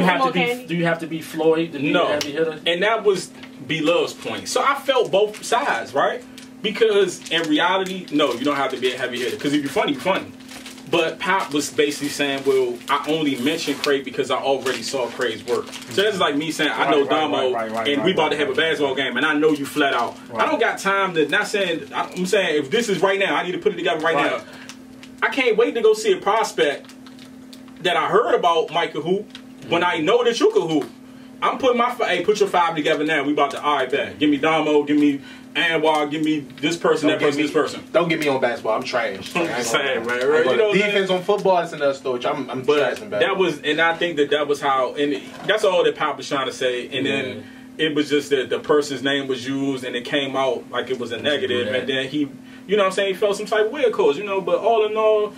Speaker 4: Do you have to be Floyd to be a heavy hitter?
Speaker 2: And that was B Love's point. So I felt both sides, right? Because in reality, no, you don't have to be a heavy hitter. Because if you're funny, you're funny. But Pop was basically saying, well, I only mentioned Craig because I already saw Craig's work. So that's like me saying, I know Damo, and we about to have a basketball game, and I know you flat out. I don't got time to, not saying, I'm saying if this is right now, I need to put it together right now. I can't wait to go see a prospect that I heard about Michael Hoop when I know that you can hoop. I'm putting my, hey, put your five together now. We about to, all right, bet. Give me Damo, give me Anwar, give me this person, that person, this person.
Speaker 5: Don't get me on basketball. I'm trash.
Speaker 2: I'm just saying, man. Right? You know,
Speaker 5: defense on football, that's another story. I'm trash in basketball.
Speaker 2: That was, and I think that was how, and that's all that Pop was trying to say. And then it was just that the person's name was used, and it came out like it was a negative. And then he, you know what I'm saying, he felt some type of way, of course, you know. But all in all,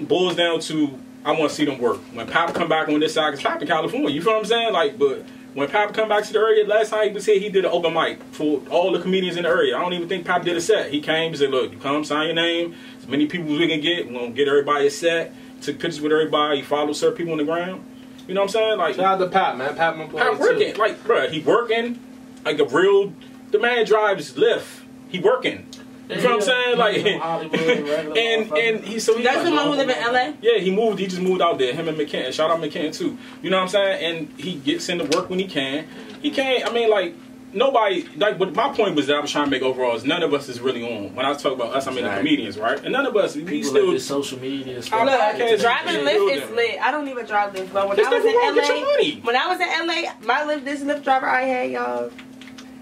Speaker 2: it boils down to, I want to see them work. When Pop come back on this side, because Pop in California, you feel what I'm saying? Like, but when Pop come back to the area, last time he was here, he did an open mic for all the comedians in the area. I don't even think Pop did a set. He came and said, look, you come, sign your name. As many people as we can get. We're going to get everybody a set. Took pictures with everybody. He followed certain people on the ground. You know what I'm saying? Like,
Speaker 5: shout out to Pop, man. Pop
Speaker 2: working. Like, bruh, he working like a real, the man drives Lyft. He working. You know what I'm saying? Like, and he so he
Speaker 3: that's the one who live in LA.
Speaker 2: Yeah, he moved. He just moved out there. Him and McKenna. Shout out McKenna too. You know what I'm saying? And he gets into work when he can. He can't. I mean, like, nobody, like, what my point was that I was trying to make overall is none of us is really on. When I talk about us, I mean the comedians, right? And none of us, we still
Speaker 4: social media stuff.
Speaker 3: Look, driving Lyft is lit. I don't even drive Lyft, but when I was in LA, this Lyft driver I had, y'all,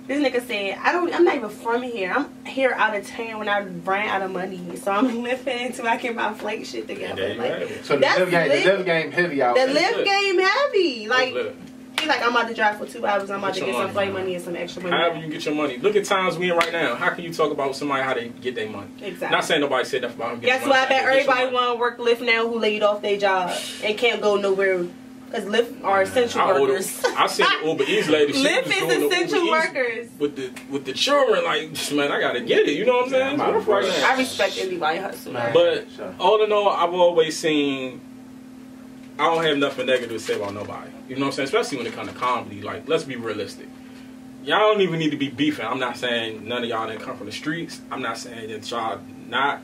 Speaker 3: this nigga said, I'm not even from here. I'm here out of town when I ran out of money, so I'm lifting until I can buy flake shit together. Like,
Speaker 5: so the Lyft game heavy out.
Speaker 3: The Lyft game heavy, like. He's like, I'm about to drive for 2 hours. I'm about to get some flight money and some extra money.
Speaker 2: However you get your money. Look at times we in right now. How can you talk about somebody how they get their money?
Speaker 3: Exactly.
Speaker 2: Not saying nobody said that about him.
Speaker 3: That's why I bet everybody want to work Lyft now who laid off their job and can't go nowhere. Because Lyft are essential workers.
Speaker 2: I seen the Uber Eats lady.
Speaker 3: Lyft is essential workers.
Speaker 2: With the children, like, man, I gotta get it. You know what I'm saying?
Speaker 3: I respect anybody hustle.
Speaker 2: But all in all, I've always seen. I don't have nothing negative to say about nobody. You know what I'm saying? Especially when it comes to comedy. Like, let's be realistic. Y'all don't even need to be beefing. I'm not saying none of y'all didn't come from the streets. I'm not saying that y'all not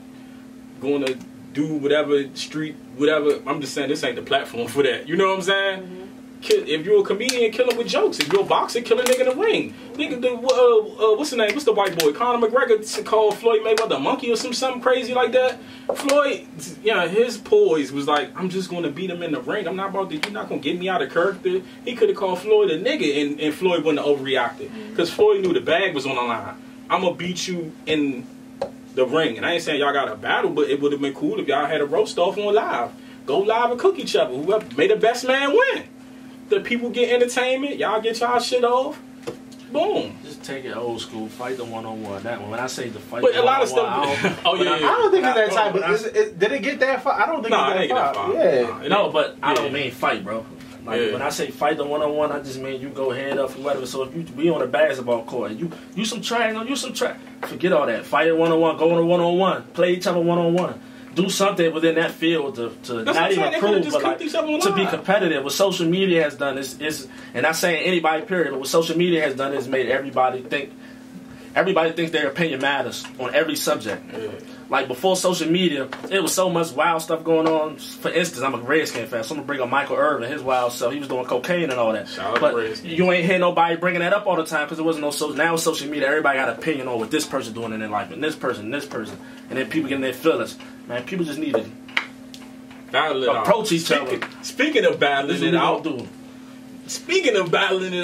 Speaker 2: going to do whatever whatever. I'm just saying this ain't the platform for that. You know what I'm saying? Mm-hmm. If you're a comedian, kill him with jokes. If you're a boxer, kill a nigga in the ring. Nigga, what's the name? What's the white boy? Conor McGregor called Floyd Mayweather a monkey or something crazy like that. Floyd, yeah, his poise was like, I'm just going to beat him in the ring. I'm not about to, you're not going to get me out of character. He could have called Floyd a nigga and Floyd wouldn't have overreacted. Because Floyd knew the bag was on the line. I'm going to beat you in the ring. And I ain't saying y'all got a battle, but it would have been cool if y'all had a roast off on live. Go live and cook each other. Whoever made the best man win. The people get entertainment. Y'all get y'all shit off. Boom.
Speaker 4: Just take it old school. Fight the one-on-one. That one. When I say the fight,
Speaker 2: but a lot of stuff.
Speaker 5: I don't think it's that type. But did it get that far? I don't think it got that far. Yeah.
Speaker 4: No, but I don't mean fight, bro. Like when I say fight the one-on-one, I just mean you go head up or whatever. So if you be on a basketball court, you some trash, you some trash. Forget all that. Fight it one-on-one. Go on a one-on-one. Play each other one-on-one. Do something within that field to not even prove, but like to be competitive. What social media has done is, and not saying anybody period, but what social media has done is made everybody think their opinion matters on every subject. Yeah. Like before social media, it was so much wild stuff going on. For instance, I'm a Redskin fan, so I'm gonna bring up Michael Irvin, his wild stuff. He was doing cocaine and all that. But you ain't hear nobody bringing that up all the time because there wasn't no social. Now with social media, everybody got an opinion on what this person doing in their life, and this person, and then people getting their feelings. Man, people just need to approach each other.
Speaker 2: Speaking of battling it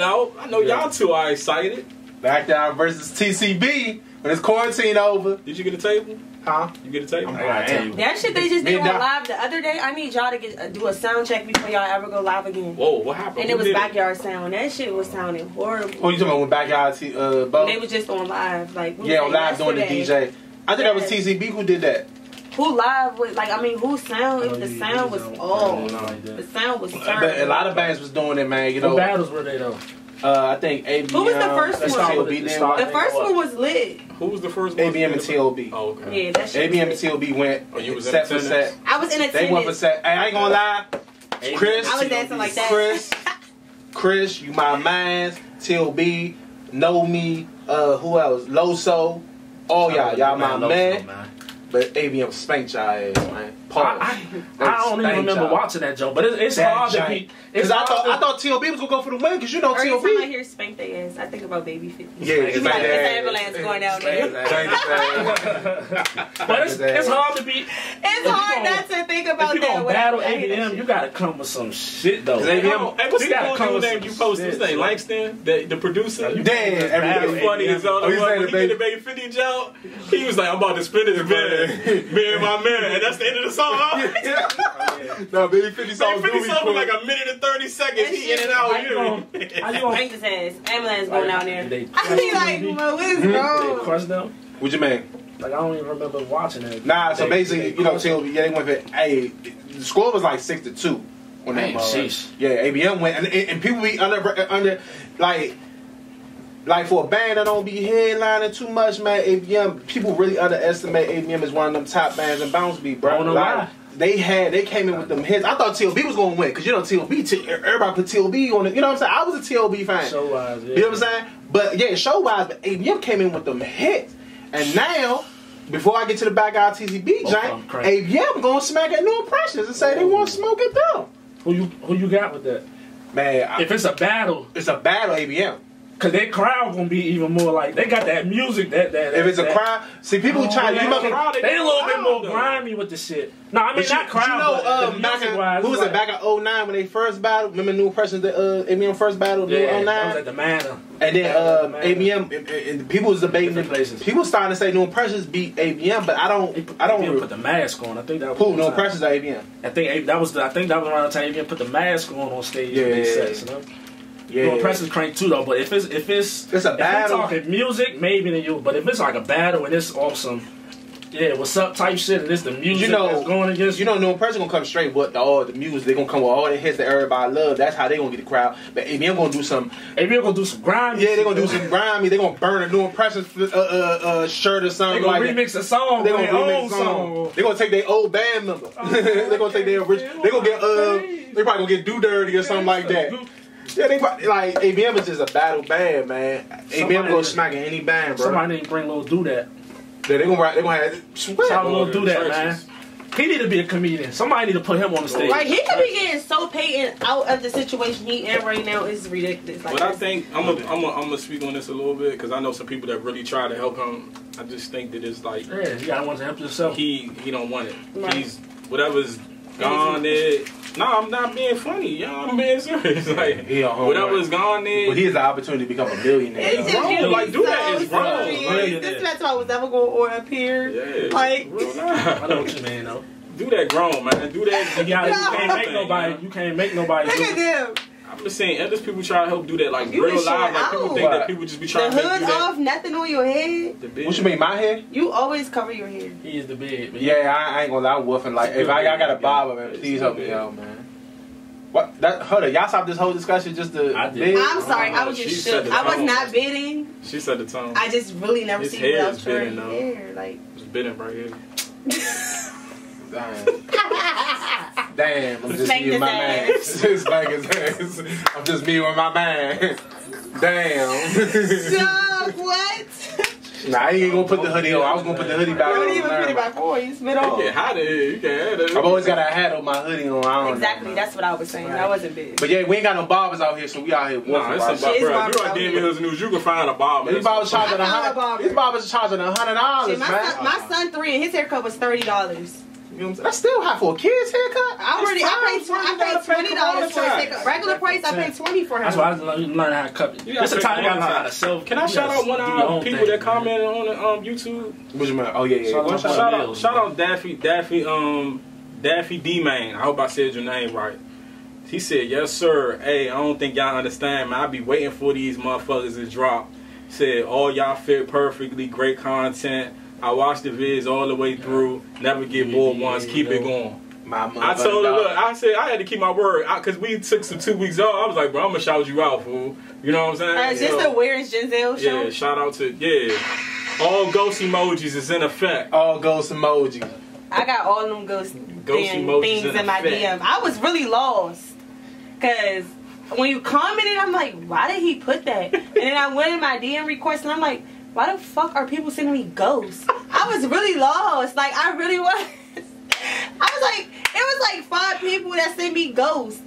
Speaker 2: out, I know y'all two are excited.
Speaker 5: Backdown versus TCB when it's quarantine over.
Speaker 2: Did you get a table?
Speaker 5: Huh?
Speaker 2: You get a table?
Speaker 3: That shit they just did on live the other day. I need y'all to do a sound check before y'all ever go live again.
Speaker 2: Whoa, what happened?
Speaker 3: And it was backyard sound. That shit was sounding horrible.
Speaker 5: Who you talking about with backyard?
Speaker 3: They was just on live, like
Speaker 5: on live doing the DJ. I think that was TCB who did that.
Speaker 3: Who live with who sound? The sound was off. The sound was terrible.
Speaker 5: But a lot of bands was doing it, man. You know.
Speaker 4: What battles were they though?
Speaker 5: I think ABM.
Speaker 3: Who was the first one? The first one was lit.
Speaker 2: Who was the first one?
Speaker 5: ABM and TLB.
Speaker 2: Oh, okay.
Speaker 3: Yeah, that shit.
Speaker 5: ABM and TLB went set for set.
Speaker 3: I was in attendance.
Speaker 5: They went for set. Hey, I ain't gonna lie. Chris.
Speaker 3: I was dancing like that.
Speaker 5: Chris, you my mans. TLB, Know Me. Who else? Loso. All y'all my man. But ABM spanked y'all ass, man.
Speaker 4: I don't even remember watching that joke, but it's hard to beat.
Speaker 5: Because I thought TLB was gonna go for the win, because you know TLB.
Speaker 3: Every time I hear spank their ass, I think about Baby 50.
Speaker 5: Yeah, it's
Speaker 3: like an ambulance going down there.
Speaker 4: But it's hard to beat.
Speaker 3: It's hard not to think about that.
Speaker 4: If you gonna battle ABM, you gotta come with some shit though.
Speaker 2: Hey, what's the dude name you posted? His name Langston, the producer.
Speaker 5: Damn,
Speaker 2: everything funny as all. He did the Baby 50 joke. He was like, I'm about to spin this man, me and my man, and that's the end of the song.
Speaker 5: No, Baby 50 song
Speaker 2: was like a minute and 30 seconds. He in and out.
Speaker 3: How you gonna his ass? Ambulance going down there. I be like, well, what is wrong?
Speaker 4: They crushed them.
Speaker 5: What you mean?
Speaker 4: Like I don't even remember watching it.
Speaker 5: Nah, so basically, you know, they went for. Hey, the score was like 6-2 on that. Yeah, ABM went, and people be under like for a band that don't be headlining too much, man. ABM, people really underestimate ABM as one of them top bands in Bounce Beat, bro. Like, they came in with them hits. I thought TLB was gonna win because you know TLB, everybody put TLB on it. You know what I'm saying? I was a TLB fan.
Speaker 4: Show wise, yeah.
Speaker 5: You know what I'm saying? But yeah, show wise, but ABM came in with them hits, and now. Before I get to the back out TCB joint, ABM gonna smack at New Impressions and say they want to smoke it down.
Speaker 4: Who you got with that?
Speaker 5: Man,
Speaker 4: if it's a battle,
Speaker 5: it's a battle, ABM.
Speaker 4: Cause their crowd gonna be even more like they got that music that
Speaker 5: if it's a crowd, see people try.
Speaker 4: They a little bit more grimy with the shit. No, I mean not crowd.
Speaker 5: Who was it back in 09 when they first battled? Remember New Impressions that ABM first battled in 09?
Speaker 4: That was at the Manor.
Speaker 5: And then ABM and people was debating places. People starting to say New Impressions beat ABM, but I don't
Speaker 4: put the mask on. I think that was
Speaker 5: New Impressions or ABM.
Speaker 4: I think that was around the time ABM put the mask on stage.
Speaker 5: Yeah.
Speaker 4: Sets, you know? Yeah, New Impressions crank too though. But if it's a battle, if we're talking music, maybe then you. But if it's like a battle and it's awesome, yeah, what's up type shit, and it's the music that's going against.
Speaker 5: New Impressions gonna come straight with all the music. They gonna come with all the hits that everybody love. That's how they gonna get the crowd. But ABM gonna do some.
Speaker 4: ABM gonna do some grimy.
Speaker 5: Yeah, they gonna do some grimy. They gonna burn a New Impressions shirt or something.
Speaker 4: They gonna remix a song.
Speaker 5: They gonna remix a song. They gonna take their old band member. They gonna take their original. They gonna get They probably gonna get Do Dirty or something like that. Yeah, they probably, like ABM is just a battle band, man. ABM gonna smack in any band, bro.
Speaker 4: Somebody need to bring Lil Do That.
Speaker 5: Yeah, they gonna have.
Speaker 4: Lil Do That, man. He need to be a comedian. Somebody need to put him on the stage.
Speaker 3: Like he could be getting so paid out of the situation he in right now is ridiculous. Like,
Speaker 2: but I think I'm gonna speak on this a little bit because I know some people that really try to help him. I just think that it's like
Speaker 4: you gotta want to help yourself.
Speaker 2: He don't want it.
Speaker 3: Right.
Speaker 2: He's whatever's gone there. No, I'm not being funny. Yo, I'm being serious. Like whatever's gone there.
Speaker 5: But he has the opportunity to become a millionaire.
Speaker 3: It's just
Speaker 2: like do that. It's wrong.
Speaker 3: This is why I was never going on up here.
Speaker 2: Yeah,
Speaker 3: like
Speaker 4: I know what you mean though.
Speaker 2: Do that grown, man. Do that. You can't make nobody.
Speaker 4: You can't make nobody.
Speaker 3: Look at them.
Speaker 2: I'm just saying, others people try to help do that, like real live. Like people think that people just be trying to make
Speaker 3: hood off, nothing on your head.
Speaker 5: What you mean, my hair?
Speaker 3: You always cover your hair.
Speaker 4: He is the big.
Speaker 5: Yeah, I ain't gonna lie, I'm woofing. Like, if I got a barber, man, please help me out, man. What? Hold on, y'all stop this whole discussion just to.
Speaker 3: I'm sorry, I was just shook. I was not bidding.
Speaker 2: She said the tone.
Speaker 3: I just really never seen you without short hair. Like,
Speaker 2: it's bidding right here.
Speaker 5: Damn, I'm just me with my man. I'm just me with my man. Damn.
Speaker 3: So, what?
Speaker 5: Nah, I ain't gonna put the hoodie on. I was gonna put the hoodie back on.
Speaker 3: You don't even put it back on. You spit on.
Speaker 2: You can't hide it. You can't hide it.
Speaker 5: I've always got a hat on my hoodie on. I don't
Speaker 3: know. That's what I was saying. That wasn't big.
Speaker 5: But yeah, we ain't got no barbers out here, so we out here working.
Speaker 2: Nah, it's about, bro. You on DM Hoodz Newz, you can find a barber.
Speaker 5: These barbers charging $100. These barbers charging $100, man.
Speaker 3: My son 3 and his haircut was $30.
Speaker 5: You know what I'm saying? That's still high for a kid's haircut.
Speaker 3: I paid $20 for his haircut. Regular price, I paid $20 for him.
Speaker 4: That's why I learned how to cut it. That's the time I learned how to sell.
Speaker 2: Can I shout out one of our people that commented on YouTube?
Speaker 5: Which man? Oh yeah.
Speaker 2: Shout out Daffy D Man. I hope I said your name right. He said, "Yes sir. Hey, I don't think y'all understand, man. I be waiting for these motherfuckers to drop." Said all y'all fit perfectly. Great content. I watched the vids all the way through. Never get bored once. Keep it going. I told her, look, I said I had to keep my word because we took some 2 weeks off. I was like, bro, I'm gonna shout you out, fool. You know what I'm saying?
Speaker 3: Just the Where's Giselle show.
Speaker 2: Yeah, shout out to all ghost emojis is in effect.
Speaker 5: All ghost emojis.
Speaker 3: I got all them ghost things in my DM. I was really lost because when you commented, I'm like, why did he put that? And then I went in my DM request and I'm like, why the fuck are people sending me ghosts? I was really lost. Like, I really was. I was like, it was like 5 people that sent me ghosts.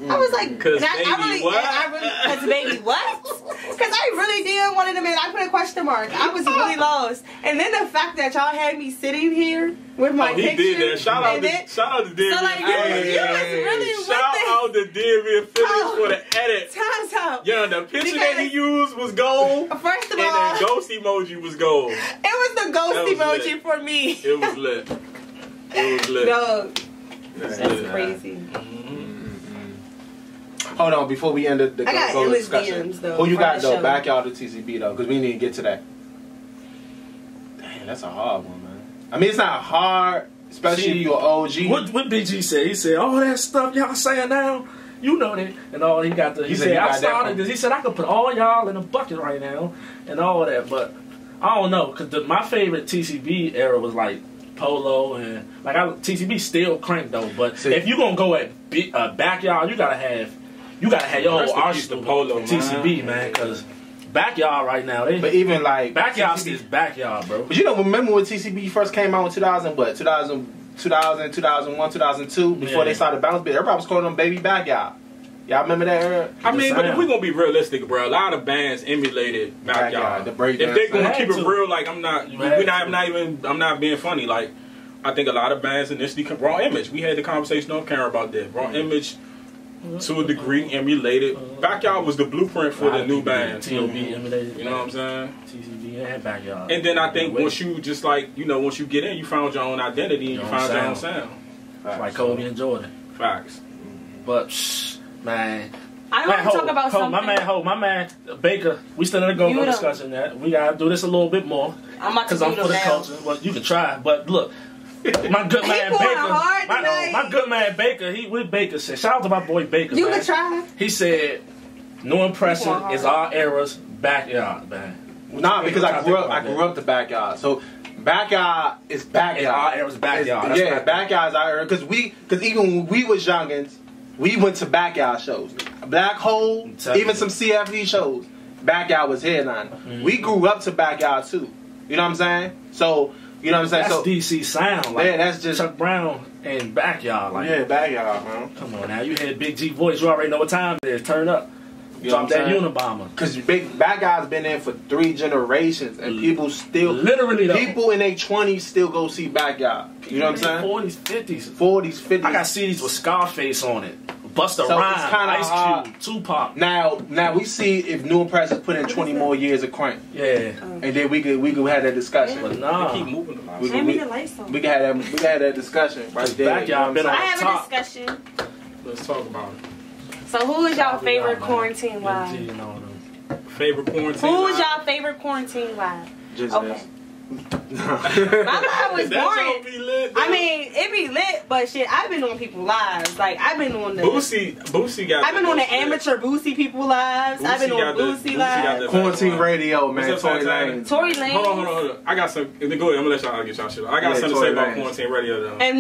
Speaker 3: I was like,
Speaker 2: because
Speaker 3: baby what? Because I really did one of them, and I put a question mark. I was really lost. And then the fact that y'all had me sitting here with my picture.
Speaker 2: He did that. Shout out to Debbie.
Speaker 3: So like, you was really
Speaker 2: shout out to Debbie Phillips for the edit.
Speaker 3: Time's out.
Speaker 2: Yeah, the picture that he used was gold.
Speaker 3: First of all,
Speaker 2: and the ghost emoji was gold.
Speaker 3: It was the ghost emoji
Speaker 2: lit.
Speaker 3: For me.
Speaker 2: It was lit. It was lit.
Speaker 3: No, that's crazy.
Speaker 5: Hold on, before we end the discussion.
Speaker 3: DMs, though,
Speaker 5: who you got though? Backyard or TCB though? Because we need to get to that. Damn, that's a hard one, man. I mean, it's not hard, especially if you're OG.
Speaker 4: What BG said? He said, all that stuff y'all saying now, you know that, and all he got. He said, I started this. He said, I could put all y'all in a bucket right now, and all that. But I don't know, because my favorite TCB era was like Polo and like TCB still crank though. But if you gonna go at Backyard, you gotta have your whole arsenal
Speaker 2: Polo
Speaker 4: TCB, man, because Backyard right now.
Speaker 5: But even like
Speaker 4: Backyard is Backyard, bro.
Speaker 5: But you know, remember when TCB first came out in 2000, 2001, 2002, before they started Bounce Beat, everybody was calling them Baby Backyard. Y'all remember that era?
Speaker 2: I mean, but if we're gonna be realistic, bro, a lot of bands emulated Backyard.
Speaker 5: The breakdance.
Speaker 2: If they're gonna keep it real, like I'm not being funny. Like I think a lot of bands initially Raw Image. We had the conversation on camera about that. Raw Image, to a degree, emulated. Backyard was the blueprint for the new band.
Speaker 4: T.O.B. emulated.
Speaker 2: You know what I'm saying?
Speaker 4: TCB and Backyard.
Speaker 2: And then I think once you just like once you get in, you found your own identity and you found your own sound.
Speaker 4: Like Kobe and Jordan.
Speaker 2: Facts.
Speaker 4: But man.
Speaker 3: I want to talk about something.
Speaker 4: My man Baker. We still in the go-go discussion that we gotta do this a little bit more.
Speaker 3: I'm about to
Speaker 4: because I'm for the culture. Well, you can try, but look, my good man Baker. My good man Baker. He with Baker said, shout out to my boy Baker.
Speaker 3: You can try.
Speaker 4: He said, "No impression is our era's Backyard, man."
Speaker 5: Nah, because I grew up the Backyard. So Backyard is Backyard.
Speaker 4: Our era's Backyard.
Speaker 5: Yeah, Backyard's our era. Because even when we was youngins, we went to Backyard shows. Black Hole, even some CFD shows. Backyard was headliner. We grew up to Backyard too. You know what I'm saying? So, you know what I'm saying?
Speaker 4: That's
Speaker 5: so
Speaker 4: DC sound. Like,
Speaker 5: yeah, that's just
Speaker 4: Chuck Brown and Backyard. Like,
Speaker 5: yeah, Backyard, man.
Speaker 4: Come on now, you had Big G voice. You already know what time it is. Turn up.
Speaker 5: You
Speaker 4: Drop that Unabomber.
Speaker 5: Because Backyard's been there for 3 generations, and people still
Speaker 4: literally though,
Speaker 5: people in their 20s still go see Backyard. You know what I'm saying?
Speaker 4: 40s, 50s.
Speaker 5: 40s, 50s.
Speaker 4: I got CDs with Scarface on it. Busta
Speaker 5: So
Speaker 4: Rhymes,
Speaker 5: it's kinda
Speaker 4: Ice Cube, Tupac.
Speaker 5: Now we see if New Impressions put in 20 more years of crank.
Speaker 4: Yeah.
Speaker 5: And then we could have that discussion.
Speaker 4: But nah.
Speaker 2: Keep moving the line.
Speaker 5: We can have that discussion right there.
Speaker 4: Backyard been on
Speaker 3: I
Speaker 4: the
Speaker 3: have
Speaker 4: top.
Speaker 3: a discussion.
Speaker 2: Let's talk about it.
Speaker 3: So who is y'all favorite quarantine live?
Speaker 2: Favorite quarantine
Speaker 3: Who
Speaker 2: live?
Speaker 3: is y'all favorite quarantine live?
Speaker 5: Just
Speaker 3: okay. My live was boring.
Speaker 2: Be lit,
Speaker 3: I mean, it be lit, but shit, I've been on people lives. Like I've been on the
Speaker 2: Boosie got.
Speaker 3: I've been on the amateur Boosie people lives. I've been on Boosie lives.
Speaker 5: Quarantine radio, man.
Speaker 2: Tory Lanez.
Speaker 3: Tory Lanez.
Speaker 2: Hold on. I got some. Go ahead. I'm gonna let y'all get y'all shit. I got something to say about quarantine radio though.
Speaker 3: And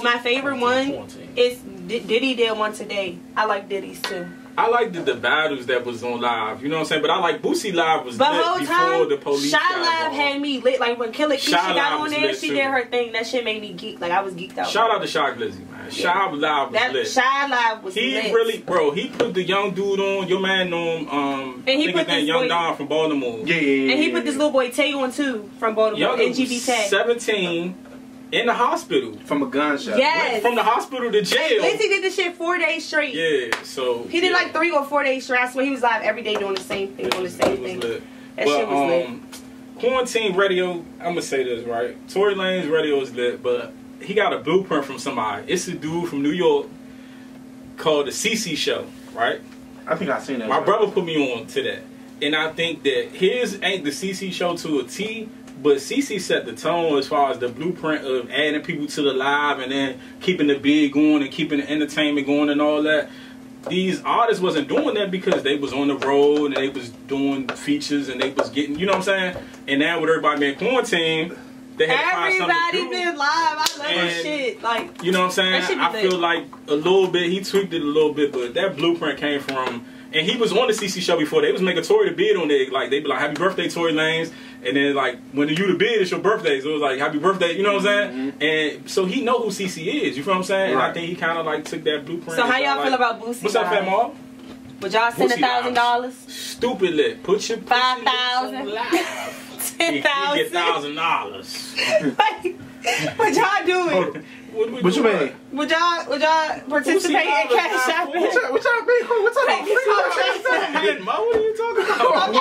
Speaker 3: my favorite one is Diddy did one today. I like Diddy's too.
Speaker 2: I like the battles that was on live. You know what I'm saying? But I like Boosie live was lit before the police.
Speaker 3: Shy Live had me lit. Like when Killer Keisha got on there, she did her thing. That shit made me geek. Like I was geeked out.
Speaker 2: Shout out to Shy Glizzy, man. Shy Live was lit.
Speaker 3: Shy Live was lit.
Speaker 2: He really, bro. He put the young dude on. Your man on.
Speaker 3: And he put
Speaker 2: that young Don from Baltimore.
Speaker 5: Yeah.
Speaker 3: And he put this little boy Tay on too from Baltimore. NGB Tay.
Speaker 2: 17. In the hospital.
Speaker 5: From a gunshot.
Speaker 3: Yes.
Speaker 2: Went from the hospital to jail.
Speaker 3: Lizzie did this shit 4 days straight.
Speaker 2: Yeah, so.
Speaker 3: He did like 3 or 4 days straight. I swear he was live every day doing the same thing. That shit was lit.
Speaker 2: Quarantine radio, I'm going to say this, right? Tory Lanez radio is lit, but he got a blueprint from somebody. It's a dude from New York called the CC Show, right?
Speaker 5: I think I've seen that.
Speaker 2: My brother put me on to that. And I think that his ain't the CC Show to a T, but CC set the tone as far as the blueprint of adding people to the live and then keeping the bid going and keeping the entertainment going and all that. These artists wasn't doing that because they was on the road and they was doing features and they was getting, you know what I'm saying? And now with everybody being quarantined, they had to find something to do.
Speaker 3: Everybody been live. I love that shit. Like,
Speaker 2: you know what I'm saying? I feel like a little bit, he tweaked it a little bit, but that blueprint came from. And he was on the CC Show before. They was making Tory the bid on there. Like, they be like, happy birthday, Tory Lanez. And then, like, when you the bid, it's your birthday. So it was like, happy birthday, you know what I'm saying? And so he know who CC is. You feel what I'm saying? Right. And I think he kind of, like, took that blueprint.
Speaker 3: So how y'all feel about Boosie?
Speaker 2: What's up, Fat Mom?
Speaker 3: Would y'all send $1,000?
Speaker 2: Stupid lit. Put your
Speaker 3: $5,000. $10,000.
Speaker 2: You get $1,000.
Speaker 3: What y'all doing?
Speaker 5: What you mean?
Speaker 3: Would y'all participate in cash shopping?
Speaker 5: What y'all mean? What
Speaker 2: are you talking about?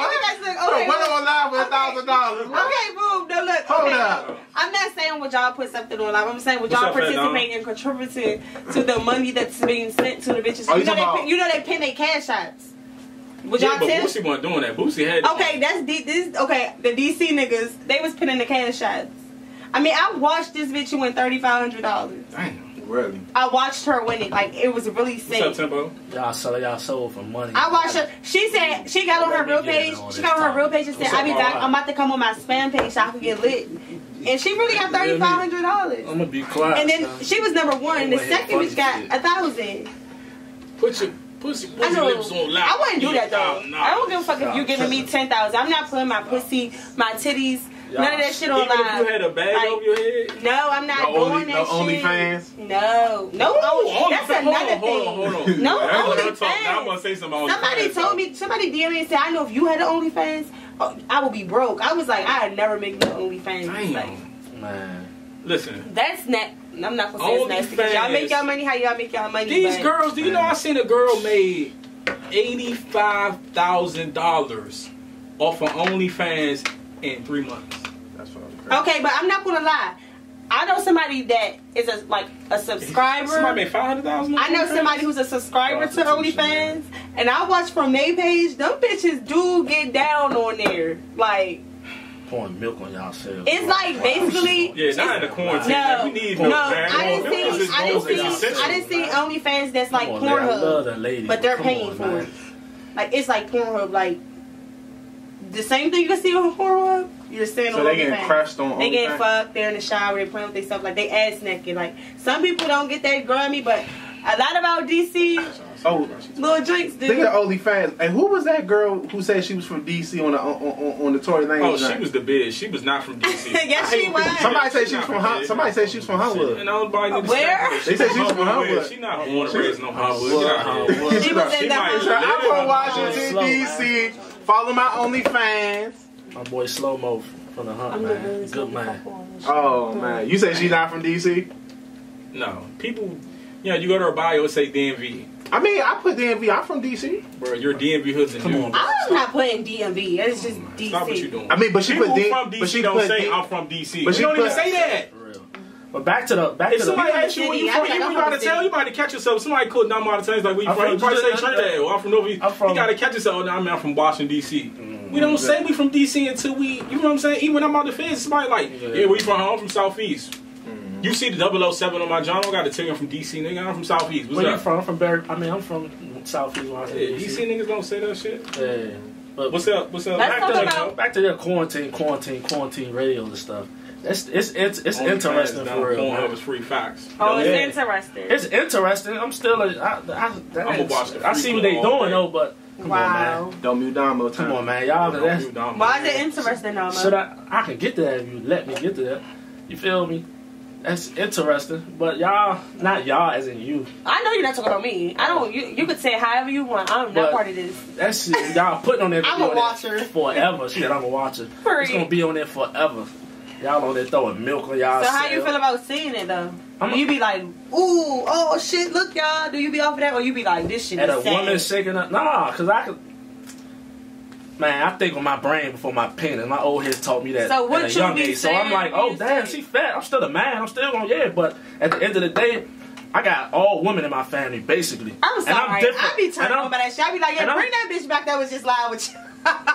Speaker 5: What on live with $1,000?
Speaker 3: Okay, boom. No, look.
Speaker 5: Hold up.
Speaker 3: I'm not saying would y'all put something on live. I'm saying would y'all participate in contributing to the money that's being sent to the bitches? You know they pin their cash shots. Would y'all
Speaker 2: but Boosie wasn't doing that. Boosie had.
Speaker 3: Okay, the DC niggas, they was pinning the cash shots. I mean, I watched this bitch win $3,500.
Speaker 2: Damn.
Speaker 5: Really?
Speaker 3: I watched her win it. Like, it was really sick.
Speaker 2: What's up, Tempo?
Speaker 4: Y'all sold for money.
Speaker 3: I watched her. She said, she got on her real page. She got on her real page and said, I'll be back. I'm about to come on my spam page so I can get lit. And she really got $3,500.
Speaker 4: I'm going to be quiet.
Speaker 3: And then she was number 1. The second bitch got $1,000.
Speaker 2: Put your pussy lips on loud.
Speaker 3: I wouldn't do that, though. I don't give a fuck if you're giving me $10,000. I'm not putting my pussy, my titties, None of that shit on
Speaker 2: Even
Speaker 3: live.
Speaker 2: if you had a bag over your head?
Speaker 3: No, I'm not doing that shit.
Speaker 5: OnlyFans?
Speaker 3: No. That's another thing.
Speaker 2: Hold on.
Speaker 3: No,
Speaker 2: I'm
Speaker 3: OnlyFans.
Speaker 2: going to say something on
Speaker 3: Somebody told me, somebody DM'd me and said, I know if you had an OnlyFans, I would be broke. I was like, I would never make no OnlyFans.
Speaker 2: Damn.
Speaker 4: Man.
Speaker 2: Listen.
Speaker 3: That's not, I'm not going to say it's nasty.
Speaker 2: OnlyFans.
Speaker 3: Y'all make y'all money how y'all make y'all money.
Speaker 2: These girls, do you know I seen a girl made $85,000 off of OnlyFans in 3 months.
Speaker 5: That's fucking crazy.
Speaker 3: Okay, but I'm not going to lie. I know somebody that is a subscriber.
Speaker 2: Somebody made $500,000.
Speaker 3: I know somebody who's a subscriber to OnlyFans, and I watch from their page. Them bitches do get down on there, like
Speaker 4: pouring milk on y'all selves.
Speaker 3: it's like basically.
Speaker 2: Yeah, not in the quarantine.
Speaker 3: No,
Speaker 2: We need milk, man.
Speaker 3: I didn't see OnlyFans that's like Pornhub, but they're paying for it. Like it's like Pornhub, like the same thing you can see on Pornhub. You're saying
Speaker 5: so
Speaker 3: on
Speaker 5: they getting crushed on
Speaker 3: They getting fucked. They're in the shower. They're playing with themselves. Like they ass naked. Like some people don't get that grimy, but a lot about DC.
Speaker 5: Oh,
Speaker 3: little drinks. Dude.
Speaker 5: Look at OnlyFans. And who was that girl who said she was from DC on the Tory Lanez?
Speaker 2: Oh, she was the bitch. She was not from DC.
Speaker 3: Yes, she was.
Speaker 5: Somebody said she was from Hollywood.
Speaker 3: Where?
Speaker 5: They said she was from Hollywood.
Speaker 2: She not born and raised in Hollywood.
Speaker 3: She was in the
Speaker 5: I'm from Washington DC. Follow my OnlyFans.
Speaker 4: My boy Slow Mo from the Hunt, man. Good man.
Speaker 5: Oh man, you say she's not from DC?
Speaker 2: No, people. Yeah, you go to her bio and say DMV.
Speaker 5: I mean, I put DMV. I'm from DC.
Speaker 2: Bro, you're DMV Hoodz and Newz.
Speaker 3: I'm not putting DMV. It's just DC.
Speaker 2: Stop what you doing.
Speaker 5: I mean, but she
Speaker 2: people
Speaker 5: put
Speaker 2: from DC
Speaker 5: but she
Speaker 2: don't
Speaker 5: put
Speaker 2: say I'm from DC.
Speaker 5: But
Speaker 2: she don't even say that.
Speaker 4: For real. But back to the
Speaker 2: If somebody asks you where you from, you gotta tell. You gotta catch yourself. Somebody called down out of town. Like where you from? You probably say Trinidad. Or I'm from North. You gotta catch yourself. Oh, I'm from Washington D.C. We don't say we from D.C. until we. You know what I'm saying? Even when I'm out the fence, somebody like, yeah, where you from? I'm from Southeast. You see the 007 on my John. I don't gotta tell you I'm from D.C. Nigga, I'm from Southeast. What's
Speaker 4: where
Speaker 2: up?
Speaker 4: you from? I'm from Barry. I mean, I'm from Southeast Washington.
Speaker 2: D.C. niggas don't say that shit.
Speaker 4: Yeah. But
Speaker 2: What's up? What's up?
Speaker 4: Back to their quarantine radio and stuff. It's interesting for real.
Speaker 2: Pornhub is free facts.
Speaker 3: Oh, it's interesting.
Speaker 4: It's interesting. I'm still.
Speaker 2: I'm gonna watch the.
Speaker 4: I see what they doing though, but come on, man.
Speaker 5: Don't mute Damo.
Speaker 4: Come on, man. Y'all.
Speaker 3: Why is it interesting, though, man?
Speaker 4: Should I can get there if you let me get there. You feel me? That's interesting, but y'all, not y'all as in you.
Speaker 3: I know you're not talking about me. I don't. You could say it however you want. I'm not part of this.
Speaker 4: That's y'all putting on there.
Speaker 3: I'm a watcher
Speaker 4: forever. She said I'm a watcher. It's gonna be on there forever. Y'all on there throwing milk on y'all.
Speaker 3: So how you feel about seeing it though? You be like, ooh, oh shit, look y'all. Do you be off of that, or you be like, this shit is sad?
Speaker 4: And a woman shaking up? Nah, cause I could. Man, I think with my brain before my pen, and my old heads taught me that
Speaker 3: so
Speaker 4: at a young age. So I'm like, oh damn, she fat. I'm still a man. I'm still gonna but at the end of the day, I got all women in my family basically.
Speaker 3: I'm sorry.
Speaker 4: And I'm different.
Speaker 3: I be turning on by that shit. I be like, yeah, bring that bitch back that was just lying with you.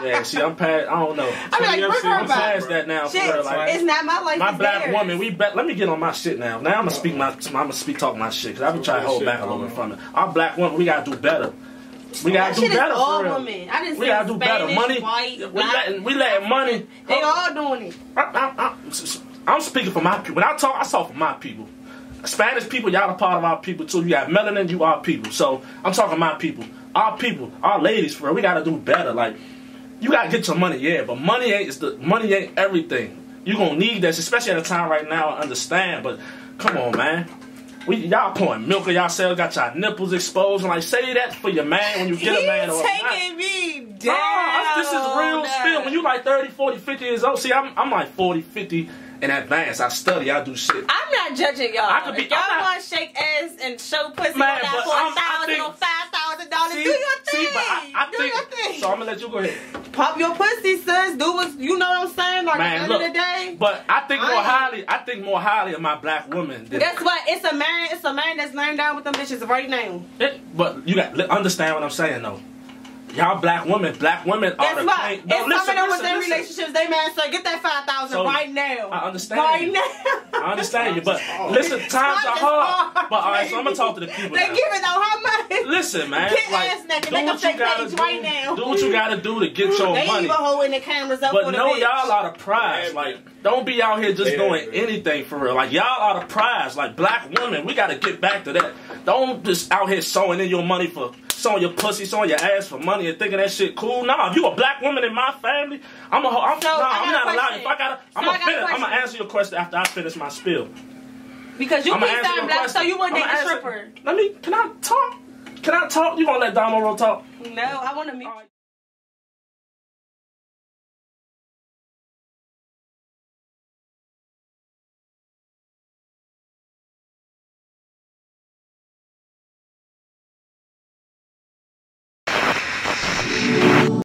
Speaker 4: Yeah, see, I'm past. I don't know.
Speaker 3: I be like, bring her
Speaker 4: I'm
Speaker 3: back.
Speaker 4: past that now.
Speaker 3: Shit,
Speaker 4: for real. Like,
Speaker 3: it's not my life.
Speaker 4: My black woman. Let me get on my shit now. Now I'm gonna speak talk my shit because I've been trying to hold back a little bit from it. Our black women, we gotta do better. We gotta do better for real.
Speaker 3: Women. I didn't say
Speaker 4: we gotta do better. Money.
Speaker 3: White,
Speaker 4: we letting money.
Speaker 3: They all doing it.
Speaker 4: I'm speaking for my people. When I talk for my people. Spanish people, y'all a part of our people too. You got melanin, you are people. So I'm talking my people, our ladies. For real, we gotta do better. Like you gotta get your money, yeah, but money ain't everything. You gonna need this, especially at a time right now. I understand, but come on, man. Y'all pouring milk on yourselves, got your nipples exposed, and like say that for your man when you get a man or
Speaker 3: taking me down.
Speaker 4: This is real spill. When you like 30, 40, 50 years old, see, I'm like 40, 50 in advance. I study, I do shit.
Speaker 3: I'm not judging y'all. If y'all want to shake ass and show pussy for $1,000 or $5,000, do your thing. Do your thing.
Speaker 4: So I'm gonna let you go ahead.
Speaker 3: Pop your pussy, sis. Do what you know what I'm saying. Like
Speaker 4: man,
Speaker 3: at the end of the day.
Speaker 4: But I think more highly of my black women.
Speaker 3: Guess what? It's a man that's laying down with them bitches right now.
Speaker 4: But you got to understand what I'm saying though. Y'all black women are the
Speaker 3: queen. No, if some of them was in relationships, they man say, get that $5,000 right now.
Speaker 4: I understand.
Speaker 3: Right now.
Speaker 4: I understand you, but listen, times are hard. But all right, so I'm gonna talk to the people.
Speaker 3: They giving out how much?
Speaker 4: Listen, man.
Speaker 3: Get ass naked. Make them take page right now.
Speaker 4: Do what you gotta do to get your money.
Speaker 3: They even holding the cameras up.
Speaker 4: But no, y'all out of prize. Like, don't be out here just doing anything for real. Like, y'all out of prize. Like, black women, we gotta get back to that. Don't just out here sewing in your money for showing your pussy, showing your ass for money and thinking that shit cool. Nah, if you a black woman in my family, I'm not allowed. If I gotta, I'm gonna answer your question after I finish my spiel.
Speaker 3: Because you keep saying black, so you wouldn't date a stripper.
Speaker 4: Can I talk? You gonna let Damo talk?
Speaker 3: No, I want to meet you.